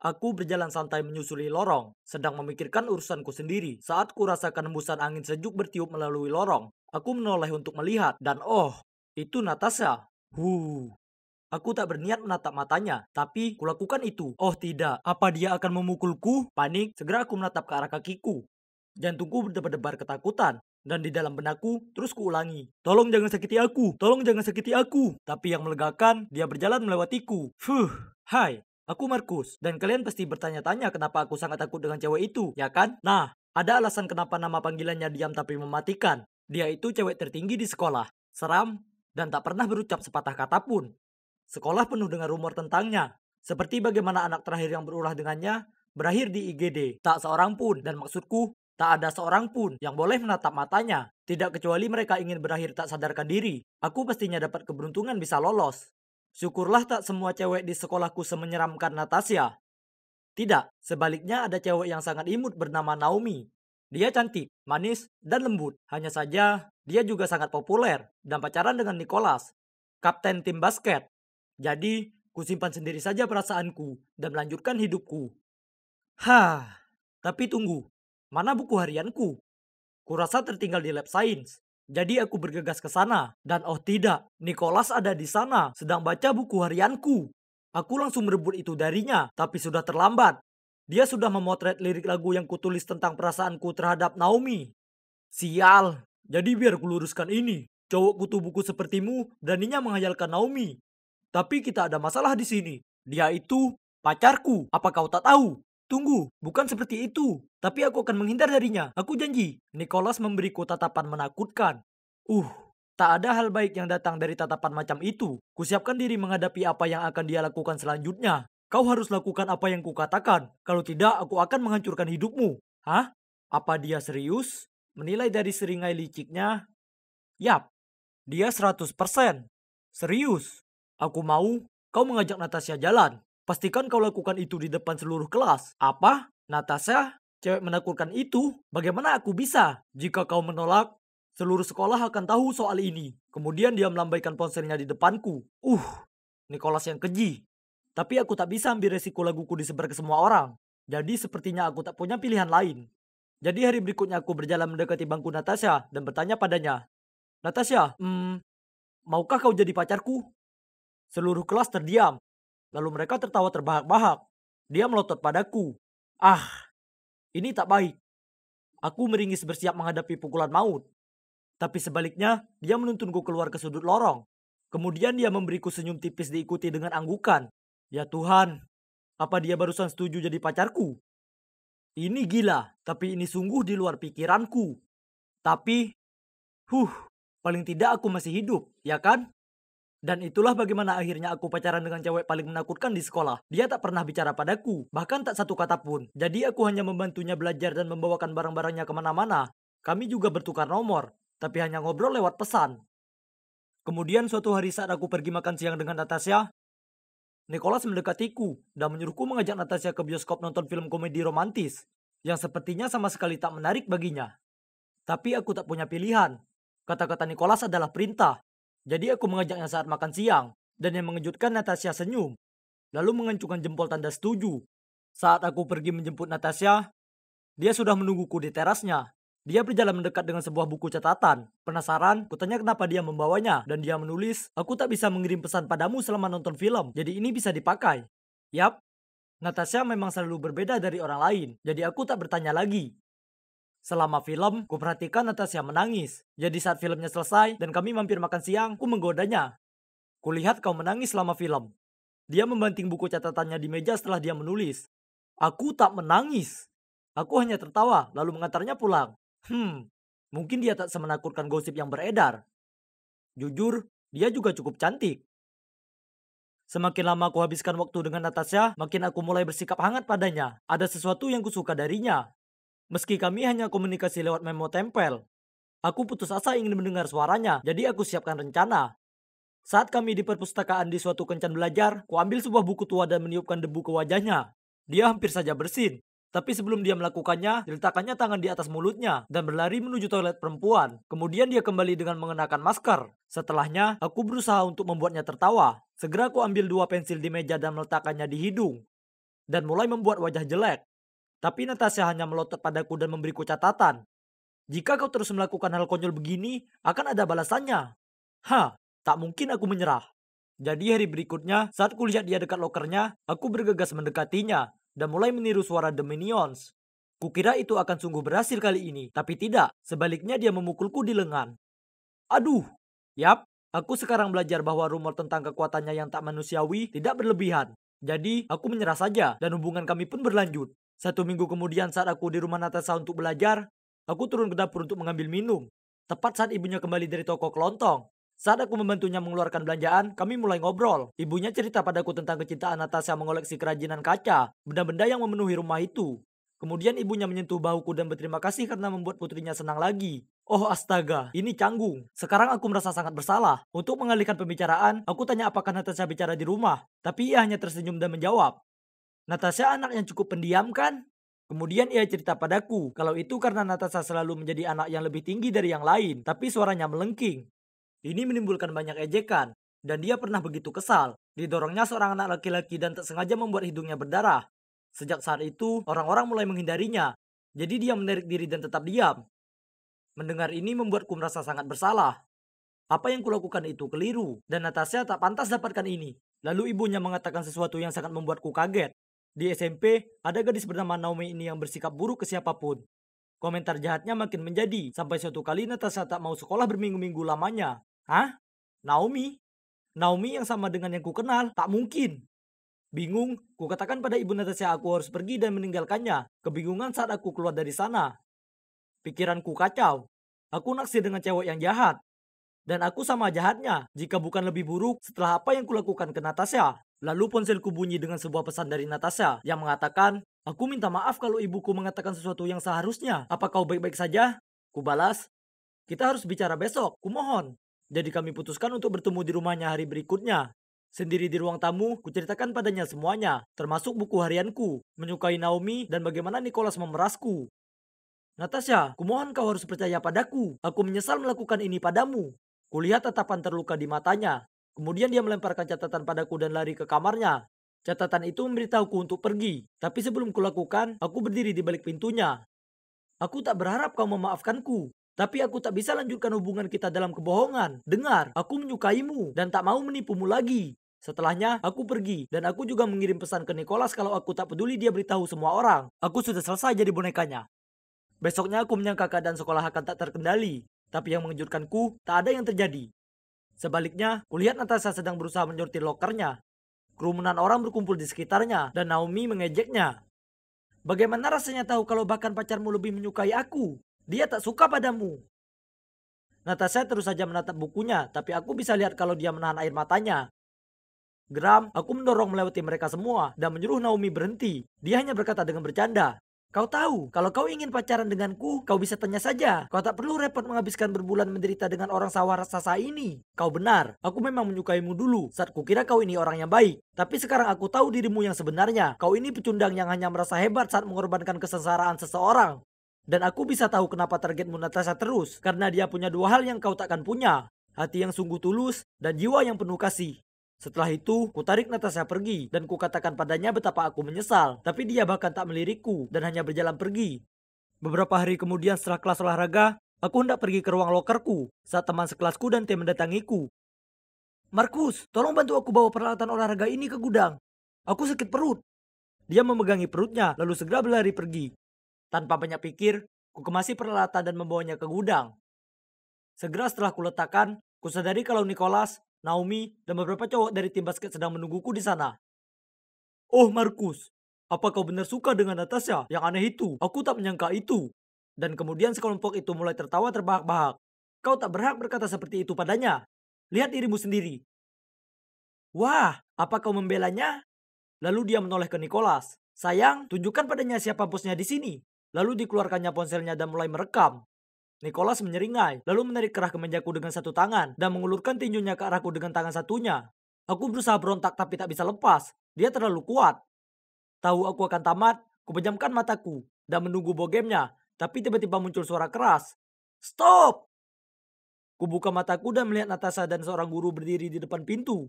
Aku berjalan santai menyusuri lorong, sedang memikirkan urusanku sendiri. Saat ku rasakan hembusan angin sejuk bertiup melalui lorong, aku menoleh untuk melihat, dan oh, itu Natasha. Aku tak berniat menatap matanya, tapi kulakukan itu. Oh tidak, apa dia akan memukulku? Panik, segera aku menatap ke arah kakiku. Jantungku berdebar-debar ketakutan, dan di dalam benakku terus kuulangi. Tolong jangan sakiti aku, tolong jangan sakiti aku. Tapi yang melegakan, dia berjalan melewatiku. Hai, aku Markus, dan kalian pasti bertanya-tanya kenapa aku sangat takut dengan cewek itu, ya kan? Nah, ada alasan kenapa nama panggilannya diam tapi mematikan. Dia itu cewek tertinggi di sekolah, seram, dan tak pernah berucap sepatah kata pun. Sekolah penuh dengan rumor tentangnya, seperti bagaimana anak terakhir yang berulah dengannya berakhir di IGD. Tak seorang pun, dan maksudku, tak ada seorang pun yang boleh menatap matanya. Tidak kecuali mereka ingin berakhir tak sadarkan diri. Aku pastinya dapat keberuntungan bisa lolos. Syukurlah tak semua cewek di sekolahku semenyeramkan Natasha. Tidak, sebaliknya ada cewek yang sangat imut bernama Naomi. Dia cantik, manis, dan lembut. Hanya saja, dia juga sangat populer dan pacaran dengan Nicholas, kapten tim basket. Jadi, kusimpan sendiri saja perasaanku dan melanjutkan hidupku. Tapi tunggu. Mana buku harianku? Kurasa tertinggal di lab science. Jadi aku bergegas ke sana. Dan oh tidak, Nicholas ada di sana sedang baca buku harianku. Aku langsung merebut itu darinya, tapi sudah terlambat. Dia sudah memotret lirik lagu yang kutulis tentang perasaanku terhadap Naomi. Sial. Jadi biar kuluruskan ini. Cowok kutu buku sepertimu beraninya menghayalkan Naomi. Tapi kita ada masalah di sini. Dia itu pacarku. Apa kau tak tahu? Tunggu, bukan seperti itu. Tapi aku akan menghindar darinya. Aku janji. Nicholas memberiku tatapan menakutkan. Tak ada hal baik yang datang dari tatapan macam itu. Kusiapkan diri menghadapi apa yang akan dia lakukan selanjutnya. Kau harus lakukan apa yang kukatakan. Kalau tidak, aku akan menghancurkan hidupmu. Hah? Apa dia serius? Menilai dari seringai liciknya, yap, dia 100%. Serius. Aku mau kau mengajak Natasha jalan. Pastikan kau lakukan itu di depan seluruh kelas. Apa? Natasha? Cewek menakutkan itu? Bagaimana aku bisa? Jika kau menolak, seluruh sekolah akan tahu soal ini. Kemudian dia melambaikan ponselnya di depanku. Nicholas yang keji. Tapi aku tak bisa ambil resiko laguku disebar ke semua orang. Jadi sepertinya aku tak punya pilihan lain. Jadi hari berikutnya aku berjalan mendekati bangku Natasha dan bertanya padanya. Natasha, maukah kau jadi pacarku? Seluruh kelas terdiam. Lalu mereka tertawa terbahak-bahak. Dia melotot padaku. Ini tak baik. Aku meringis bersiap menghadapi pukulan maut. Tapi sebaliknya, dia menuntunku keluar ke sudut lorong. Kemudian dia memberiku senyum tipis diikuti dengan anggukan. Ya Tuhan, apa dia barusan setuju jadi pacarku? Ini gila, tapi ini sungguh di luar pikiranku. Tapi, paling tidak aku masih hidup, ya kan? Dan itulah bagaimana akhirnya aku pacaran dengan cewek paling menakutkan di sekolah. Dia tak pernah bicara padaku, bahkan tak satu kata pun. Jadi aku hanya membantunya belajar dan membawakan barang-barangnya kemana-mana. Kami juga bertukar nomor, tapi hanya ngobrol lewat pesan. Kemudian suatu hari saat aku pergi makan siang dengan Natasha, Nicholas mendekatiku dan menyuruhku mengajak Natasha ke bioskop nonton film komedi romantis, yang sepertinya sama sekali tak menarik baginya. Tapi aku tak punya pilihan. Kata-kata Nicholas adalah perintah. Jadi aku mengajaknya saat makan siang, dan yang mengejutkan Natasha senyum, lalu mengancungkan jempol tanda setuju. Saat aku pergi menjemput Natasha, dia sudah menungguku di terasnya. Dia berjalan mendekat dengan sebuah buku catatan. Penasaran, kutanya kenapa dia membawanya, dan dia menulis, aku tak bisa mengirim pesan padamu selama nonton film, jadi ini bisa dipakai. Yap, Natasha memang selalu berbeda dari orang lain, jadi aku tak bertanya lagi. Selama film, kuperhatikan Natasha menangis. Jadi saat filmnya selesai dan kami mampir makan siang, ku menggodanya. Kulihat kau menangis selama film. Dia membanting buku catatannya di meja setelah dia menulis. Aku tak menangis. Aku hanya tertawa, lalu mengantarnya pulang. Mungkin dia tak semenakutkan gosip yang beredar. Jujur, dia juga cukup cantik. Semakin lama aku habiskan waktu dengan Natasha, makin aku mulai bersikap hangat padanya. Ada sesuatu yang kusuka darinya. Meski kami hanya komunikasi lewat memo tempel. Aku putus asa ingin mendengar suaranya, jadi aku siapkan rencana. Saat kami di perpustakaan di suatu kencan belajar, ku ambil sebuah buku tua dan meniupkan debu ke wajahnya. Dia hampir saja bersin. Tapi sebelum dia melakukannya, diletakkannya tangan di atas mulutnya dan berlari menuju toilet perempuan. Kemudian dia kembali dengan mengenakan masker. Setelahnya, aku berusaha untuk membuatnya tertawa. Segera aku ambil dua pensil di meja dan meletakkannya di hidung. dan mulai membuat wajah jelek. Tapi Natasha hanya melotot padaku dan memberiku catatan. Jika kau terus melakukan hal konyol begini, akan ada balasannya. Hah, tak mungkin aku menyerah. Jadi hari berikutnya, saat kulihat dia dekat lokernya, aku bergegas mendekatinya dan mulai meniru suara The Minions. Kukira itu akan sungguh berhasil kali ini, tapi tidak. Sebaliknya dia memukulku di lengan. Aduh, yap, aku sekarang belajar bahwa rumor tentang kekuatannya yang tak manusiawi tidak berlebihan. Jadi, aku menyerah saja dan hubungan kami pun berlanjut. 1 minggu kemudian saat aku di rumah Natasha untuk belajar, aku turun ke dapur untuk mengambil minum. Tepat saat ibunya kembali dari toko kelontong. Saat aku membantunya mengeluarkan belanjaan, kami mulai ngobrol. Ibunya cerita padaku tentang kecintaan Natasha mengoleksi kerajinan kaca, benda-benda yang memenuhi rumah itu. Kemudian ibunya menyentuh bahuku dan berterima kasih karena membuat putrinya senang lagi. Oh astaga, ini canggung. Sekarang aku merasa sangat bersalah. Untuk mengalihkan pembicaraan, aku tanya apakah Natasha bicara di rumah. Tapi ia hanya tersenyum dan menjawab, Natasha anak yang cukup pendiam kan? Kemudian ia cerita padaku, kalau itu karena Natasha selalu menjadi anak yang lebih tinggi dari yang lain, tapi suaranya melengking. Ini menimbulkan banyak ejekan, dan dia pernah begitu kesal. Didorongnya seorang anak laki-laki dan tak sengaja membuat hidungnya berdarah. Sejak saat itu, orang-orang mulai menghindarinya. Jadi dia menarik diri dan tetap diam. Mendengar ini membuatku merasa sangat bersalah. Apa yang kulakukan itu keliru, dan Natasha tak pantas dapatkan ini. Lalu ibunya mengatakan sesuatu yang sangat membuatku kaget. Di SMP, ada gadis bernama Naomi ini yang bersikap buruk ke siapapun. Komentar jahatnya makin menjadi, sampai suatu kali Natasha tak mau sekolah berminggu-minggu lamanya. Hah? Naomi? Naomi yang sama dengan yang ku kenal? Tak mungkin. Bingung, ku katakan pada ibu Natasha aku harus pergi dan meninggalkannya. Kebingungan saat aku keluar dari sana. Pikiranku kacau. Aku naksir dengan cewek yang jahat. Dan aku sama jahatnya, jika bukan lebih buruk setelah apa yang kulakukan ke Natasha. Lalu ponselku bunyi dengan sebuah pesan dari Natasha yang mengatakan, aku minta maaf kalau ibuku mengatakan sesuatu yang seharusnya. Apa kau baik-baik saja? Ku balas, kita harus bicara besok, kumohon. Jadi kami putuskan untuk bertemu di rumahnya hari berikutnya. Sendiri di ruang tamu, kuceritakan padanya semuanya, termasuk buku harianku, menyukai Naomi, dan bagaimana Nicholas memerasku. Natasha, kumohon kau harus percaya padaku. Aku menyesal melakukan ini padamu. Kulihat tatapan terluka di matanya. Kemudian dia melemparkan catatan padaku dan lari ke kamarnya. Catatan itu memberitahuku untuk pergi. Tapi sebelum kulakukan, aku berdiri di balik pintunya. Aku tak berharap kau memaafkanku. Tapi aku tak bisa lanjutkan hubungan kita dalam kebohongan. Dengar, aku menyukaimu dan tak mau menipumu lagi. Setelahnya, aku pergi dan aku juga mengirim pesan ke Nicholas kalau aku tak peduli dia beritahu semua orang. Aku sudah selesai jadi bonekanya. Besoknya aku menyangka keadaan sekolah akan tak terkendali. Tapi yang mengejutkanku, tak ada yang terjadi. Sebaliknya, kulihat Natasha sedang berusaha menyortir lokernya. Kerumunan orang berkumpul di sekitarnya dan Naomi mengejeknya. Bagaimana rasanya tahu kalau bahkan pacarmu lebih menyukai aku? Dia tak suka padamu. Natasha terus saja menatap bukunya, tapi aku bisa lihat kalau dia menahan air matanya. Geram, aku mendorong melewati mereka semua dan menyuruh Naomi berhenti. Dia hanya berkata dengan bercanda. Kau tahu, kalau kau ingin pacaran denganku, kau bisa tanya saja. Kau tak perlu repot menghabiskan berbulan menderita dengan orang sawah raksasa ini. Kau benar, aku memang menyukaimu dulu saat kukira kau ini orang yang baik. Tapi sekarang aku tahu dirimu yang sebenarnya. Kau ini pecundang yang hanya merasa hebat saat mengorbankan kesengsaraan seseorang. Dan aku bisa tahu kenapa targetmu Natasha terus, karena dia punya dua hal yang kau takkan punya. Hati yang sungguh tulus dan jiwa yang penuh kasih. Setelah itu, ku tarik Natasha pergi dan ku katakan padanya betapa aku menyesal. Tapi dia bahkan tak melirikku dan hanya berjalan pergi. Beberapa hari kemudian setelah kelas olahraga, aku hendak pergi ke ruang lokerku saat teman sekelasku dan tim mendatangiku. Markus, tolong bantu aku bawa peralatan olahraga ini ke gudang. Aku sakit perut. Dia memegangi perutnya lalu segera berlari pergi. Tanpa banyak pikir, ku kemasi peralatan dan membawanya ke gudang. Segera setelah kuletakkan, ku sadari kalau Nicholas, Naomi, dan beberapa cowok dari tim basket sedang menungguku di sana. Oh Markus, apa kau benar suka dengan Natasha? Yang aneh itu, aku tak menyangka itu. Dan kemudian sekelompok itu mulai tertawa terbahak-bahak. Kau tak berhak berkata seperti itu padanya. Lihat dirimu sendiri. Wah, apa kau membelanya? Lalu dia menoleh ke Nicholas. Sayang, tunjukkan padanya siapa bosnya di sini. Lalu dikeluarkannya ponselnya dan mulai merekam. Nicholas menyeringai, lalu menarik kerah kemejaku dengan satu tangan dan mengulurkan tinjunya ke arahku dengan tangan satunya. Aku berusaha berontak tapi tak bisa lepas. Dia terlalu kuat. Tahu aku akan tamat, kupejamkan mataku dan menunggu bogemnya. Tapi tiba-tiba muncul suara keras. Stop! Kubuka mataku dan melihat Natasha dan seorang guru berdiri di depan pintu.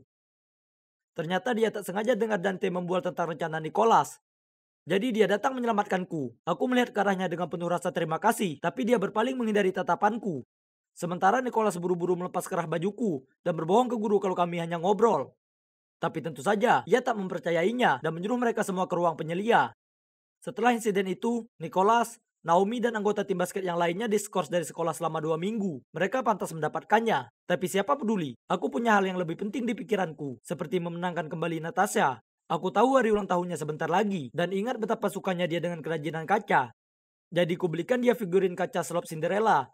Ternyata dia tak sengaja dengar Dante membual tentang rencana Nicholas. Jadi dia datang menyelamatkanku. Aku melihat ke arahnya dengan penuh rasa terima kasih, tapi dia berpaling menghindari tatapanku. Sementara Nicholas buru-buru melepas kerah bajuku dan berbohong ke guru kalau kami hanya ngobrol. Tapi tentu saja, ia tak mempercayainya dan menyuruh mereka semua ke ruang penyelia. Setelah insiden itu, Nicholas, Naomi dan anggota tim basket yang lainnya diskors dari sekolah selama 2 minggu. Mereka pantas mendapatkannya. Tapi siapa peduli? Aku punya hal yang lebih penting di pikiranku, seperti memenangkan kembali Natasha. Aku tahu hari ulang tahunnya sebentar lagi, dan ingat betapa sukanya dia dengan kerajinan kaca. Jadi kubelikan dia figurin kaca slop Cinderella,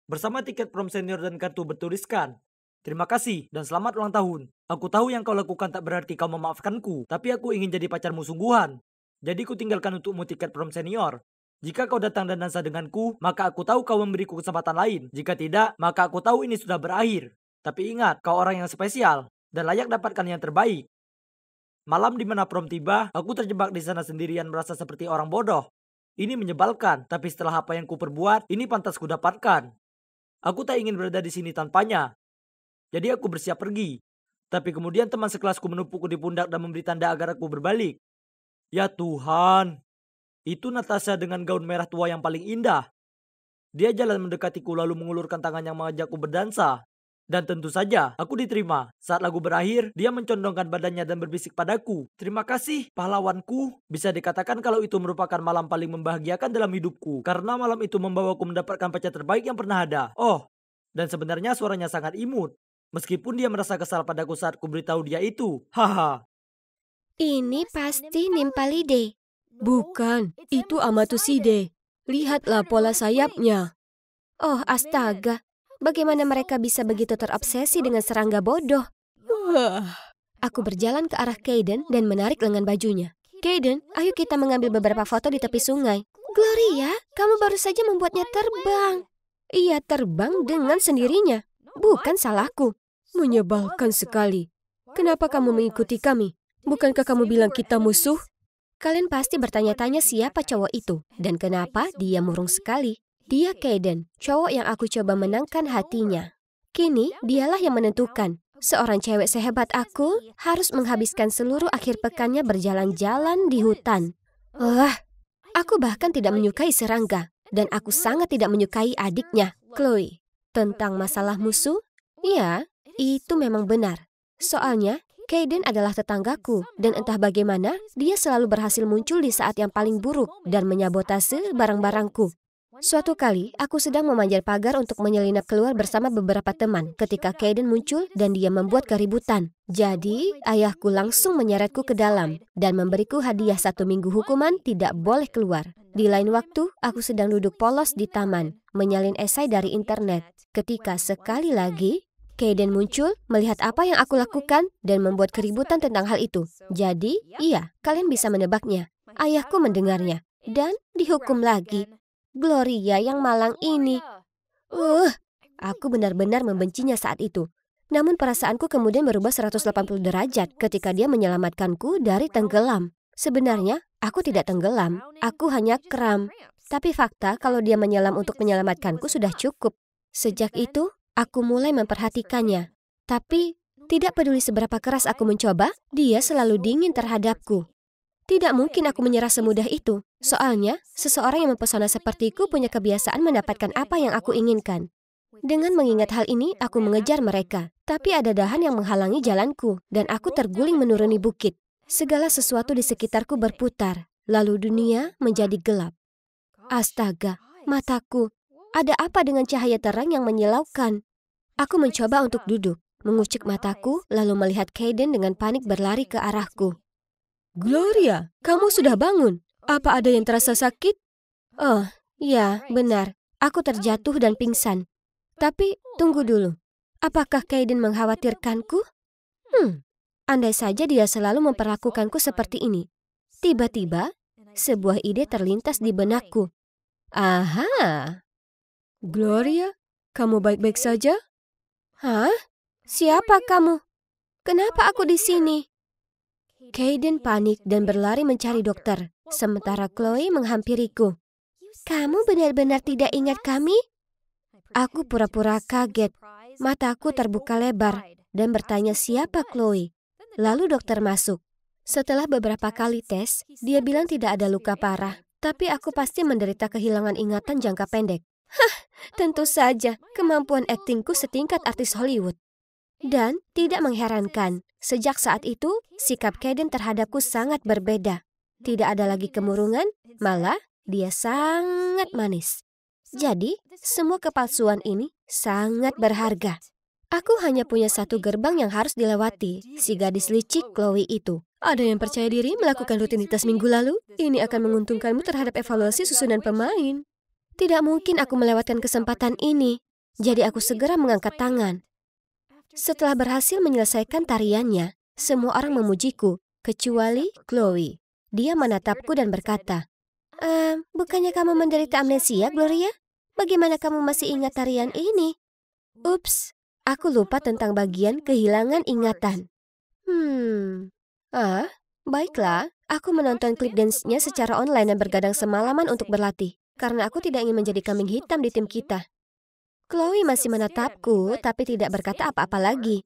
bersama tiket prom senior dan kartu bertuliskan, "Terima kasih dan selamat ulang tahun. Aku tahu yang kau lakukan tak berarti kau memaafkanku, tapi aku ingin jadi pacarmu sungguhan. Jadi ku tinggalkan untukmu tiket prom senior. Jika kau datang dan dansa denganku, maka aku tahu kau memberiku kesempatan lain. Jika tidak, maka aku tahu ini sudah berakhir. Tapi ingat, kau orang yang spesial dan layak dapatkan yang terbaik." Malam di mana prom tiba, aku terjebak di sana sendirian merasa seperti orang bodoh. Ini menyebalkan, tapi setelah apa yang ku perbuat, ini pantas ku dapatkan. Aku tak ingin berada di sini tanpanya. Jadi aku bersiap pergi. Tapi kemudian teman sekelasku menupukku di pundak dan memberi tanda agar aku berbalik. Ya Tuhan, itu Natasha dengan gaun merah tua yang paling indah. Dia jalan mendekatiku lalu mengulurkan tangan yang mengajakku berdansa. Dan tentu saja, aku diterima. Saat lagu berakhir, dia mencondongkan badannya dan berbisik padaku, "Terima kasih, pahlawanku." Bisa dikatakan kalau itu merupakan malam paling membahagiakan dalam hidupku. Karena malam itu membawaku mendapatkan pacar terbaik yang pernah ada. Oh, dan sebenarnya suaranya sangat imut. Meskipun dia merasa kesal padaku saat ku beritahu dia itu. Haha. Ini pasti Nimpalide. Bukan, itu Amatuside. Lihatlah pola sayapnya. Oh, astaga. Bagaimana mereka bisa begitu terobsesi dengan serangga bodoh? Aku berjalan ke arah Kaden dan menarik lengan bajunya. Kaden, ayo kita mengambil beberapa foto di tepi sungai. Gloria, kamu baru saja membuatnya terbang. Ia terbang dengan sendirinya. Bukan salahku. Menyebalkan sekali. Kenapa kamu mengikuti kami? Bukankah kamu bilang kita musuh? Kalian pasti bertanya-tanya siapa cowok itu dan kenapa dia murung sekali. Dia Kaden, cowok yang aku coba menangkan hatinya. Kini dialah yang menentukan. Seorang cewek sehebat aku harus menghabiskan seluruh akhir pekannya berjalan-jalan di hutan. Aku bahkan tidak menyukai serangga dan aku sangat tidak menyukai adiknya, Chloe. Tentang masalah musuh? Ya, itu memang benar. Soalnya Kaden adalah tetanggaku, dan entah bagaimana, dia selalu berhasil muncul di saat yang paling buruk dan menyabotase barang-barangku. Suatu kali, aku sedang memanjat pagar untuk menyelinap keluar bersama beberapa teman ketika Kaden muncul dan dia membuat keributan. Jadi, ayahku langsung menyeretku ke dalam dan memberiku hadiah 1 minggu hukuman tidak boleh keluar. Di lain waktu, aku sedang duduk polos di taman, menyalin esai dari internet. Ketika sekali lagi, Kaden muncul, melihat apa yang aku lakukan, dan membuat keributan tentang hal itu. Jadi, iya, kalian bisa menebaknya. Ayahku mendengarnya, dan dihukum lagi. Gloria yang malang ini. Aku benar-benar membencinya saat itu. Namun perasaanku kemudian berubah 180 derajat ketika dia menyelamatkanku dari tenggelam. Sebenarnya, aku tidak tenggelam, aku hanya kram. Tapi fakta kalau dia menyelam untuk menyelamatkanku sudah cukup. Sejak itu, aku mulai memperhatikannya. Tapi, tidak peduli seberapa keras aku mencoba, dia selalu dingin terhadapku. Tidak mungkin aku menyerah semudah itu. Soalnya, seseorang yang mempesona sepertiku punya kebiasaan mendapatkan apa yang aku inginkan. Dengan mengingat hal ini, aku mengejar mereka. Tapi ada dahan yang menghalangi jalanku, dan aku terguling menuruni bukit. Segala sesuatu di sekitarku berputar, lalu dunia menjadi gelap. Astaga, mataku. Ada apa dengan cahaya terang yang menyilaukan? Aku mencoba untuk duduk, mengucek mataku, lalu melihat Kaden dengan panik berlari ke arahku. Gloria, kamu sudah bangun. Apa ada yang terasa sakit? Oh, ya, benar. Aku terjatuh dan pingsan. Tapi, tunggu dulu. Apakah Kaden mengkhawatirkanku? Andai saja dia selalu memperlakukanku seperti ini. Tiba-tiba, sebuah ide terlintas di benakku. Aha! Gloria, kamu baik-baik saja? Hah? Siapa kamu? Kenapa aku di sini? Kaden panik dan berlari mencari dokter, sementara Chloe menghampiriku. Kamu benar-benar tidak ingat kami? Aku pura-pura kaget. Mataku terbuka lebar dan bertanya siapa Chloe. Lalu dokter masuk. Setelah beberapa kali tes, dia bilang tidak ada luka parah. Tapi aku pasti menderita kehilangan ingatan jangka pendek. Tentu saja, kemampuan aktingku setingkat artis Hollywood. Dan tidak mengherankan, sejak saat itu, sikap Kaden terhadapku sangat berbeda. Tidak ada lagi kemurungan, malah dia sangat manis. Jadi, semua kepalsuan ini sangat berharga. Aku hanya punya satu gerbang yang harus dilewati, si gadis licik Chloe itu. Ada yang percaya diri melakukan rutinitas minggu lalu? Ini akan menguntungkanmu terhadap evaluasi susunan pemain. Tidak mungkin aku melewatkan kesempatan ini, jadi aku segera mengangkat tangan. Setelah berhasil menyelesaikan tariannya, semua orang memujiku, kecuali Chloe. Dia menatapku dan berkata, bukannya kamu menderita amnesia, Gloria? Bagaimana kamu masih ingat tarian ini? Ups, aku lupa tentang bagian kehilangan ingatan. Baiklah, aku menonton klip dance-nya secara online dan bergadang semalaman untuk berlatih, karena aku tidak ingin menjadi kambing hitam di tim kita. Chloe masih menatapku, tapi tidak berkata apa-apa lagi.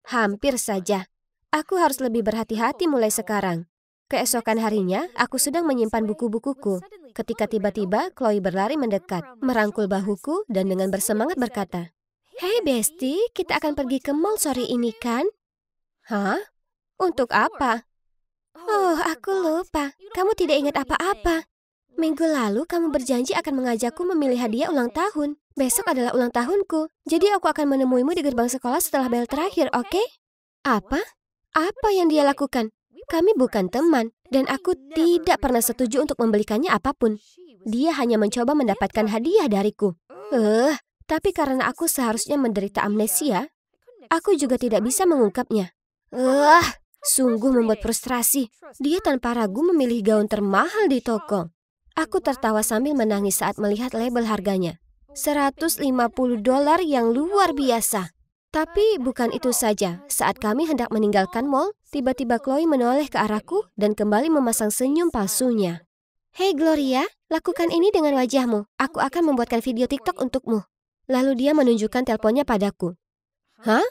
Hampir saja. Aku harus lebih berhati-hati mulai sekarang. Keesokan harinya, aku sedang menyimpan buku-bukuku. Ketika tiba-tiba, Chloe berlari mendekat, merangkul bahuku, dan dengan bersemangat berkata, "Hei Besti, kita akan pergi ke mall sore ini kan?" Hah? Untuk apa? Oh, aku lupa. Kamu tidak ingat apa-apa. Minggu lalu kamu berjanji akan mengajakku memilih hadiah ulang tahun. Besok adalah ulang tahunku, jadi aku akan menemuimu di gerbang sekolah setelah bel terakhir, oke? Apa? Apa yang dia lakukan? Kami bukan teman, dan aku tidak pernah setuju untuk membelikannya apapun. Dia hanya mencoba mendapatkan hadiah dariku. Tapi karena aku seharusnya menderita amnesia, aku juga tidak bisa mengungkapnya. Sungguh membuat frustrasi. Dia tanpa ragu memilih gaun termahal di toko. Aku tertawa sambil menangis saat melihat label harganya. $150 yang luar biasa. Tapi bukan itu saja. Saat kami hendak meninggalkan mall, tiba-tiba Chloe menoleh ke arahku dan kembali memasang senyum palsunya. Hei Gloria, lakukan ini dengan wajahmu. Aku akan membuatkan video TikTok untukmu. Lalu dia menunjukkan teleponnya padaku. Hah?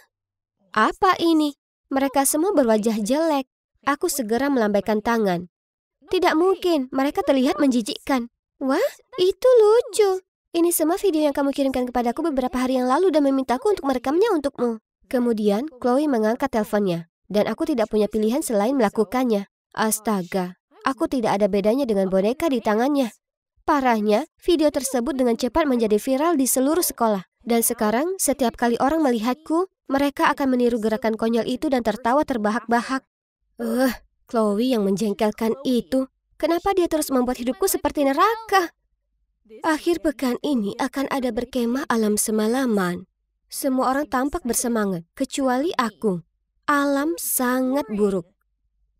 Apa ini? Mereka semua berwajah jelek. Aku segera melambaikan tangan. Tidak mungkin, mereka terlihat menjijikkan. Wah, itu lucu. Ini semua video yang kamu kirimkan kepadaku beberapa hari yang lalu dan memintaku untuk merekamnya untukmu. Kemudian, Chloe mengangkat teleponnya. Dan aku tidak punya pilihan selain melakukannya. Astaga, aku tidak ada bedanya dengan boneka di tangannya. Parahnya, video tersebut dengan cepat menjadi viral di seluruh sekolah. Dan sekarang, setiap kali orang melihatku, mereka akan meniru gerakan konyol itu dan tertawa terbahak-bahak. Chloe yang menjengkelkan itu. Kenapa dia terus membuat hidupku seperti neraka? Akhir pekan ini akan ada berkemah alam semalaman. Semua orang tampak bersemangat, kecuali aku. Alam sangat buruk.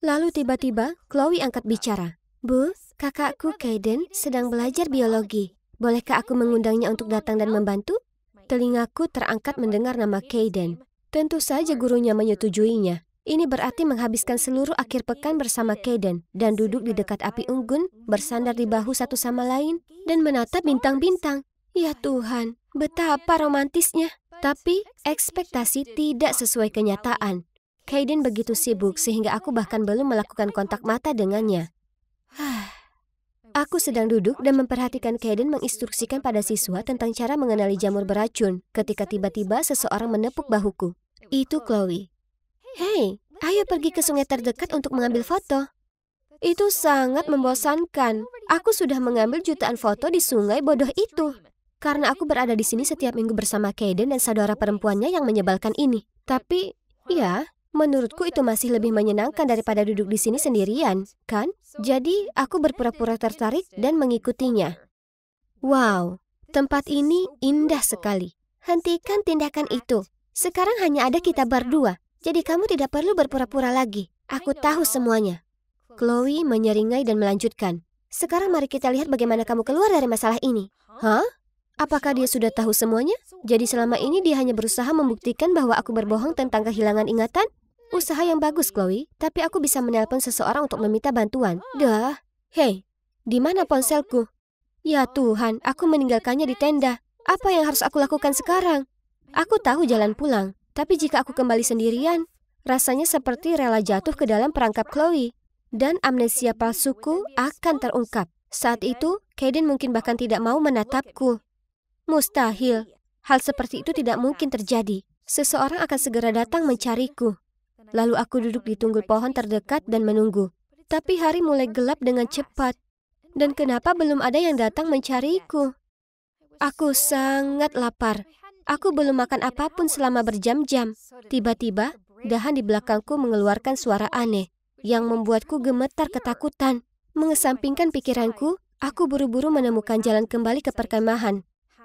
Lalu tiba-tiba Chloe angkat bicara. Bu, kakakku Kaden sedang belajar biologi. Bolehkah aku mengundangnya untuk datang dan membantu? Telingaku terangkat mendengar nama Kaden. Tentu saja gurunya menyetujuinya. Ini berarti menghabiskan seluruh akhir pekan bersama Kaden dan duduk di dekat api unggun, bersandar di bahu satu sama lain, dan menatap bintang-bintang. Ya Tuhan, betapa romantisnya. Tapi ekspektasi tidak sesuai kenyataan. Kaden begitu sibuk sehingga aku bahkan belum melakukan kontak mata dengannya. Aku sedang duduk dan memperhatikan Kaden menginstruksikan pada siswa tentang cara mengenali jamur beracun ketika tiba-tiba seseorang menepuk bahuku. Itu Chloe. Hei, ayo pergi ke sungai terdekat untuk mengambil foto. Itu sangat membosankan. Aku sudah mengambil jutaan foto di sungai bodoh itu. Karena aku berada di sini setiap minggu bersama Kaden dan saudara perempuannya yang menyebalkan ini. Tapi, ya, menurutku itu masih lebih menyenangkan daripada duduk di sini sendirian, kan? Jadi, aku berpura-pura tertarik dan mengikutinya. Wow, tempat ini indah sekali. Hentikan tindakan itu. Sekarang hanya ada kita berdua. Jadi kamu tidak perlu berpura-pura lagi. Aku tahu semuanya. Chloe menyeringai dan melanjutkan. Sekarang mari kita lihat bagaimana kamu keluar dari masalah ini. Hah? Apakah dia sudah tahu semuanya? Jadi selama ini dia hanya berusaha membuktikan bahwa aku berbohong tentang kehilangan ingatan? Usaha yang bagus, Chloe. Tapi aku bisa menelpon seseorang untuk meminta bantuan. Dah. Hei, di mana ponselku? Ya Tuhan, aku meninggalkannya di tenda. Apa yang harus aku lakukan sekarang? Aku tahu jalan pulang. Tapi jika aku kembali sendirian, Rasanya seperti rela jatuh ke dalam perangkap Chloe. Dan amnesia palsuku akan terungkap. Saat itu, Kaden mungkin bahkan tidak mau menatapku. Mustahil. Hal seperti itu tidak mungkin terjadi. Seseorang akan segera datang mencariku. Lalu aku duduk di tunggul pohon terdekat dan menunggu. Tapi hari mulai gelap dengan cepat. Dan kenapa belum ada yang datang mencariku? Aku sangat lapar. Aku belum makan apapun selama berjam-jam. Tiba-tiba, dahan di belakangku mengeluarkan suara aneh yang membuatku gemetar ketakutan. Mengesampingkan pikiranku, aku buru-buru menemukan jalan kembali ke perkemahan.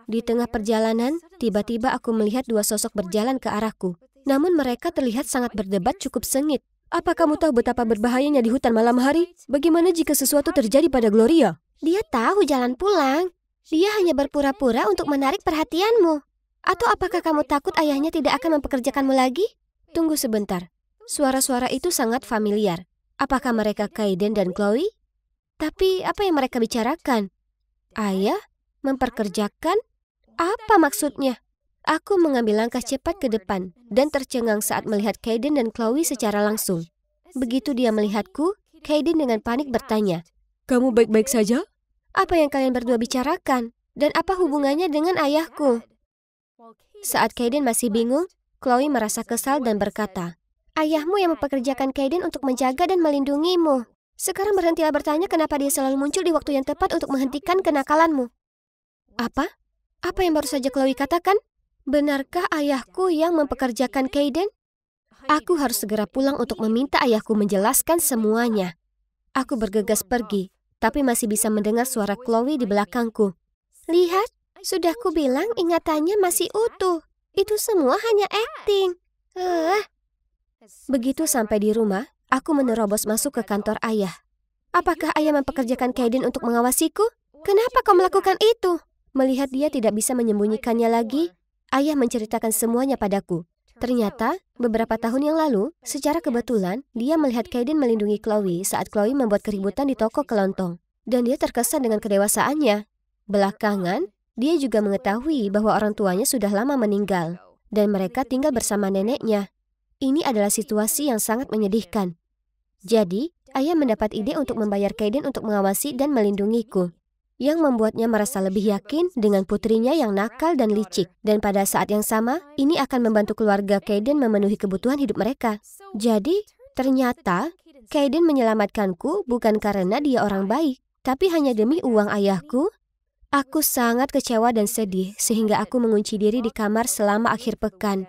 Di tengah perjalanan, tiba-tiba aku melihat dua sosok berjalan ke arahku. Namun mereka terlihat sangat berdebat cukup sengit. Apa kamu tahu betapa berbahayanya di hutan malam hari? Bagaimana jika sesuatu terjadi pada Gloria? Dia tahu jalan pulang. Dia hanya berpura-pura untuk menarik perhatianmu. Atau apakah kamu takut ayahnya tidak akan mempekerjakanmu lagi? Tunggu sebentar. Suara-suara itu sangat familiar. Apakah mereka Kaden dan Chloe? Tapi apa yang mereka bicarakan? Ayah? Memperkerjakan? Apa maksudnya? Aku mengambil langkah cepat ke depan dan tercengang saat melihat Kaden dan Chloe secara langsung. Begitu dia melihatku, Kaden dengan panik bertanya, "Kamu baik-baik saja? Apa yang kalian berdua bicarakan? Dan apa hubungannya dengan ayahku?" Saat Kaden masih bingung, Chloe merasa kesal dan berkata, "Ayahmu yang mempekerjakan Kaden untuk menjaga dan melindungimu. Sekarang berhentilah bertanya kenapa dia selalu muncul di waktu yang tepat untuk menghentikan kenakalanmu." Apa? Apa yang baru saja Chloe katakan? Benarkah ayahku yang mempekerjakan Kaden? Aku harus segera pulang untuk meminta ayahku menjelaskan semuanya. Aku bergegas pergi, tapi masih bisa mendengar suara Chloe di belakangku. "Lihat, sudah kubilang ingatannya masih utuh. Itu semua hanya akting." Begitu sampai di rumah, aku menerobos masuk ke kantor ayah. "Apakah ayah mempekerjakan Kaden untuk mengawasiku? Kenapa kau melakukan itu?" Melihat dia tidak bisa menyembunyikannya lagi, ayah menceritakan semuanya padaku. Ternyata, beberapa tahun yang lalu, secara kebetulan, dia melihat Kaden melindungi Chloe saat Chloe membuat keributan di toko kelontong. Dan dia terkesan dengan kedewasaannya. Belakangan, dia juga mengetahui bahwa orang tuanya sudah lama meninggal, dan mereka tinggal bersama neneknya. Ini adalah situasi yang sangat menyedihkan. Jadi, ayah mendapat ide untuk membayar Kaden untuk mengawasi dan melindungiku, yang membuatnya merasa lebih yakin dengan putrinya yang nakal dan licik. Dan pada saat yang sama, ini akan membantu keluarga Kaden memenuhi kebutuhan hidup mereka. Jadi, ternyata Kaden menyelamatkanku bukan karena dia orang baik, tapi hanya demi uang ayahku. Aku sangat kecewa dan sedih sehingga aku mengunci diri di kamar selama akhir pekan.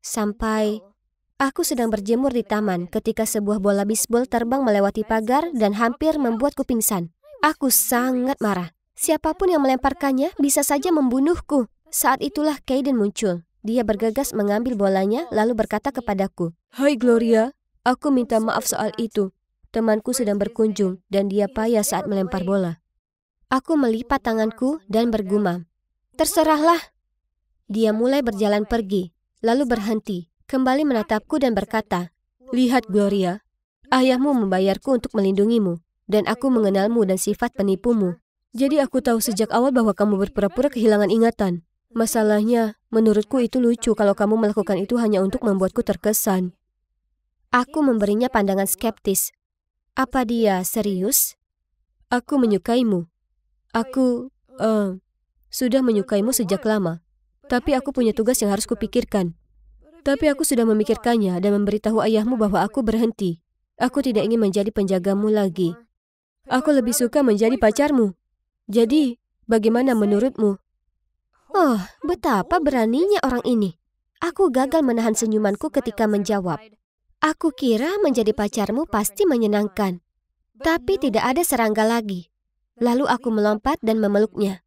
Sampai aku sedang berjemur di taman ketika sebuah bola bisbol terbang melewati pagar dan hampir membuatku pingsan. Aku sangat marah. Siapapun yang melemparkannya bisa saja membunuhku. Saat itulah Kaden muncul. Dia bergegas mengambil bolanya lalu berkata kepadaku, "Hai Gloria, aku minta maaf soal itu. Temanku sedang berkunjung dan dia payah saat melempar bola." Aku melipat tanganku dan bergumam, "Terserahlah." Dia mulai berjalan pergi, lalu berhenti, kembali menatapku dan berkata, "Lihat Gloria, ayahmu membayarku untuk melindungimu. Dan aku mengenalmu dan sifat penipumu. Jadi aku tahu sejak awal bahwa kamu berpura-pura kehilangan ingatan. Masalahnya, menurutku itu lucu kalau kamu melakukan itu hanya untuk membuatku terkesan." Aku memberinya pandangan skeptis. "Apa dia serius?" "Aku menyukaimu. Aku, sudah menyukaimu sejak lama. Tapi aku punya tugas yang harus kupikirkan. Tapi aku sudah memikirkannya dan memberitahu ayahmu bahwa aku berhenti. Aku tidak ingin menjadi penjagamu lagi. Aku lebih suka menjadi pacarmu. Jadi, bagaimana menurutmu?" Oh, betapa beraninya orang ini. Aku gagal menahan senyumanku ketika menjawab. Aku kira menjadi pacarmu pasti menyenangkan. Tapi tidak ada serangga lagi. Lalu aku melompat dan memeluknya.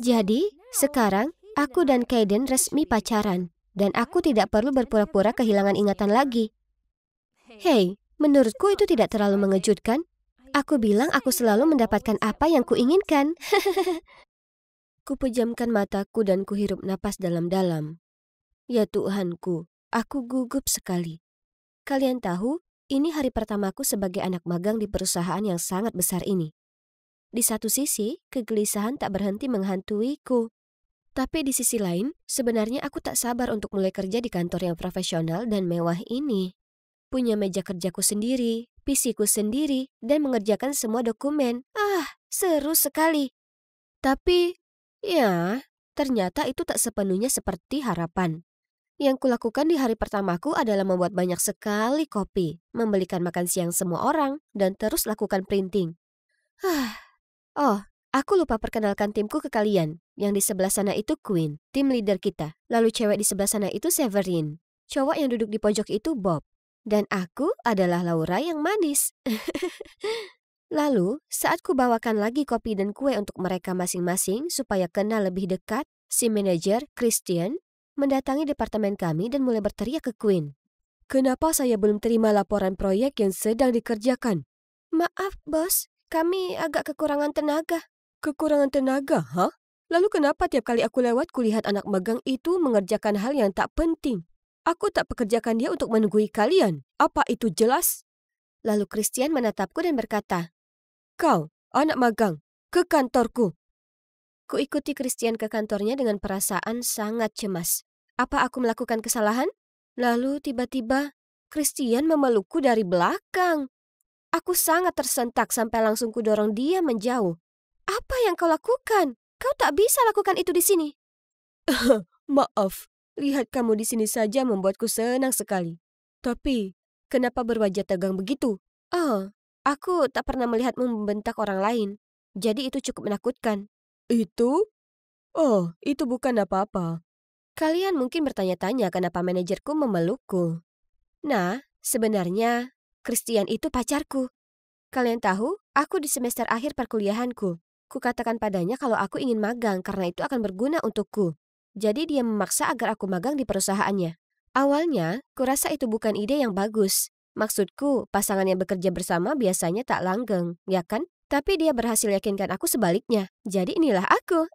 Jadi, sekarang aku dan Kaden resmi pacaran. Dan aku tidak perlu berpura-pura kehilangan ingatan lagi. Hei, menurutku itu tidak terlalu mengejutkan. Aku bilang aku selalu mendapatkan apa yang kuinginkan. Kupejamkan mataku dan kuhirup napas dalam-dalam. Ya Tuhanku, aku gugup sekali. Kalian tahu, ini hari pertamaku sebagai anak magang di perusahaan yang sangat besar ini. Di satu sisi, kegelisahan tak berhenti menghantuiku. Tapi di sisi lain, sebenarnya aku tak sabar untuk mulai kerja di kantor yang profesional dan mewah ini. Punya meja kerjaku sendiri, PC-ku sendiri, dan mengerjakan semua dokumen. Seru sekali. Tapi, ya, ternyata itu tak sepenuhnya seperti harapan. Yang kulakukan di hari pertamaku adalah membuat banyak sekali kopi, membelikan makan siang semua orang, dan terus lakukan printing. Oh, aku lupa perkenalkan timku ke kalian. Yang di sebelah sana itu Queen, tim leader kita. Lalu cewek di sebelah sana itu Severin. Cowok yang duduk di pojok itu Bob. Dan aku adalah Laura yang manis. Lalu, saat ku bawakan lagi kopi dan kue untuk mereka masing-masing supaya kenal lebih dekat, si manajer, Christian, mendatangi departemen kami dan mulai berteriak ke Queen. Kenapa saya belum terima laporan proyek yang sedang dikerjakan? Maaf, bos. Kami agak kekurangan tenaga. Kekurangan tenaga, hah? Lalu kenapa tiap kali aku lewat kulihat anak magang itu mengerjakan hal yang tak penting? Aku tak pekerjakan dia untuk menunggui kalian. Apa itu jelas? Lalu Christian menatapku dan berkata, Kau, anak magang, ke kantorku. Ku ikuti Christian ke kantornya dengan perasaan sangat cemas. Apa aku melakukan kesalahan? Lalu tiba-tiba Christian memelukku dari belakang. Aku sangat tersentak sampai langsung kudorong dia menjauh. Apa yang kau lakukan? Kau tak bisa lakukan itu di sini. Maaf, lihat kamu di sini saja membuatku senang sekali. Tapi, kenapa berwajah tegang begitu? Oh, aku tak pernah melihatmu membentak orang lain. Jadi itu cukup menakutkan. Itu? Oh, itu bukan apa-apa. Kalian mungkin bertanya-tanya kenapa manajerku memelukku. Nah, sebenarnya Christian itu pacarku. Kalian tahu, aku di semester akhir perkuliahanku. Kukatakan padanya kalau aku ingin magang karena itu akan berguna untukku. Jadi dia memaksa agar aku magang di perusahaannya. Awalnya, kurasa itu bukan ide yang bagus. Maksudku, pasangan yang bekerja bersama biasanya tak langgeng, ya kan? Tapi dia berhasil yakinkan aku sebaliknya. Jadi inilah aku.